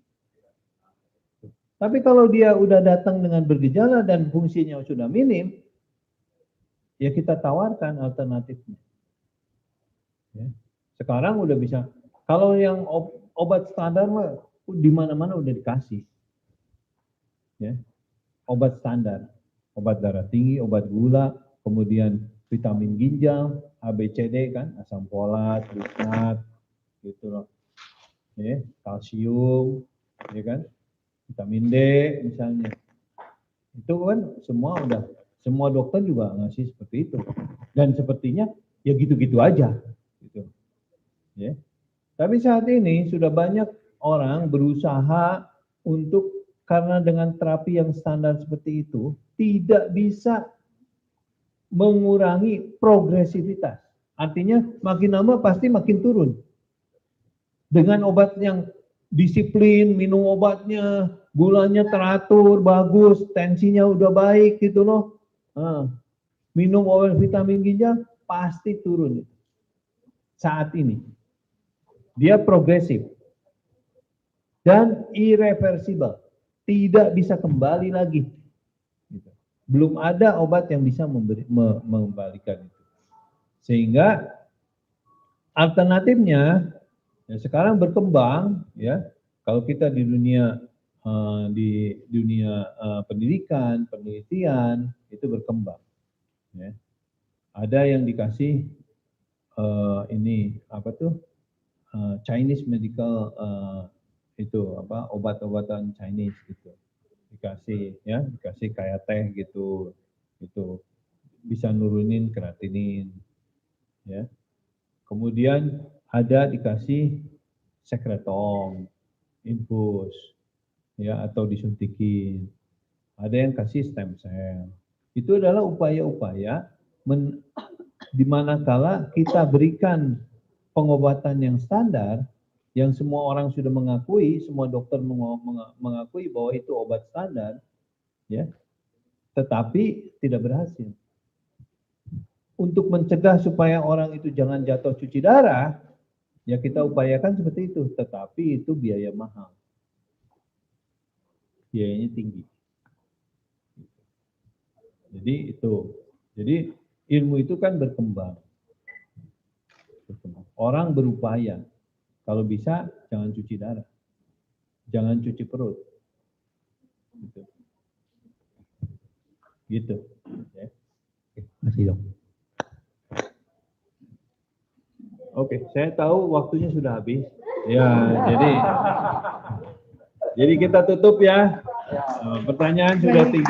Tapi kalau dia udah datang dengan bergejala dan fungsinya sudah minim, ya kita tawarkan alternatifnya. Ya. Sekarang udah bisa, kalau yang obat standar mah di mana-mana udah dikasih. Ya. Obat standar, obat darah tinggi, obat gula, kemudian vitamin ginjal, ABCD kan, asam folat, bisnat, gitu loh. Ya, kalsium, ya kan, vitamin D misalnya. Itu kan semua dokter juga ngasih seperti itu. Dan sepertinya ya gitu-gitu aja. Gitu. Ya. Tapi saat ini sudah banyak orang berusaha untuk, karena dengan terapi yang standar seperti itu, tidak bisa mengurangi progresivitas. Artinya makin lama pasti makin turun. Dengan obat yang disiplin, minum obatnya, gulanya teratur, bagus, tensinya udah baik gitu loh. Minum obat vitamin ginjal pasti turun. Saat ini. Dia progresif. Dan irreversible. Tidak bisa kembali lagi. Belum ada obat yang bisa mengembalikan itu. Sehingga alternatifnya ya sekarang berkembang ya. Kalau kita di dunia pendidikan, penelitian itu berkembang. Ya. Ada yang dikasih Chinese medical obat-obatan Chinese gitu. Dikasih kayak teh gitu. Itu bisa nurunin kreatinin ya. Kemudian ada dikasih sekretom, infus ya, atau disuntikin. Ada yang kasih stem cell. Itu adalah upaya-upaya di manakala kita berikan pengobatan yang standar, yang semua orang sudah mengakui, semua dokter mengakui bahwa itu obat standar, ya, tetapi tidak berhasil. Untuk mencegah supaya orang itu jangan jatuh cuci darah, ya kita upayakan seperti itu, tetapi itu biaya mahal. Biayanya tinggi. Jadi ilmu itu kan berkembang. Orang berupaya, kalau bisa jangan cuci darah, jangan cuci perut, gitu. Ya. Masih dong. Oke, saya tahu waktunya sudah habis. Ya, jadi kita tutup ya. Pertanyaan sudah 3.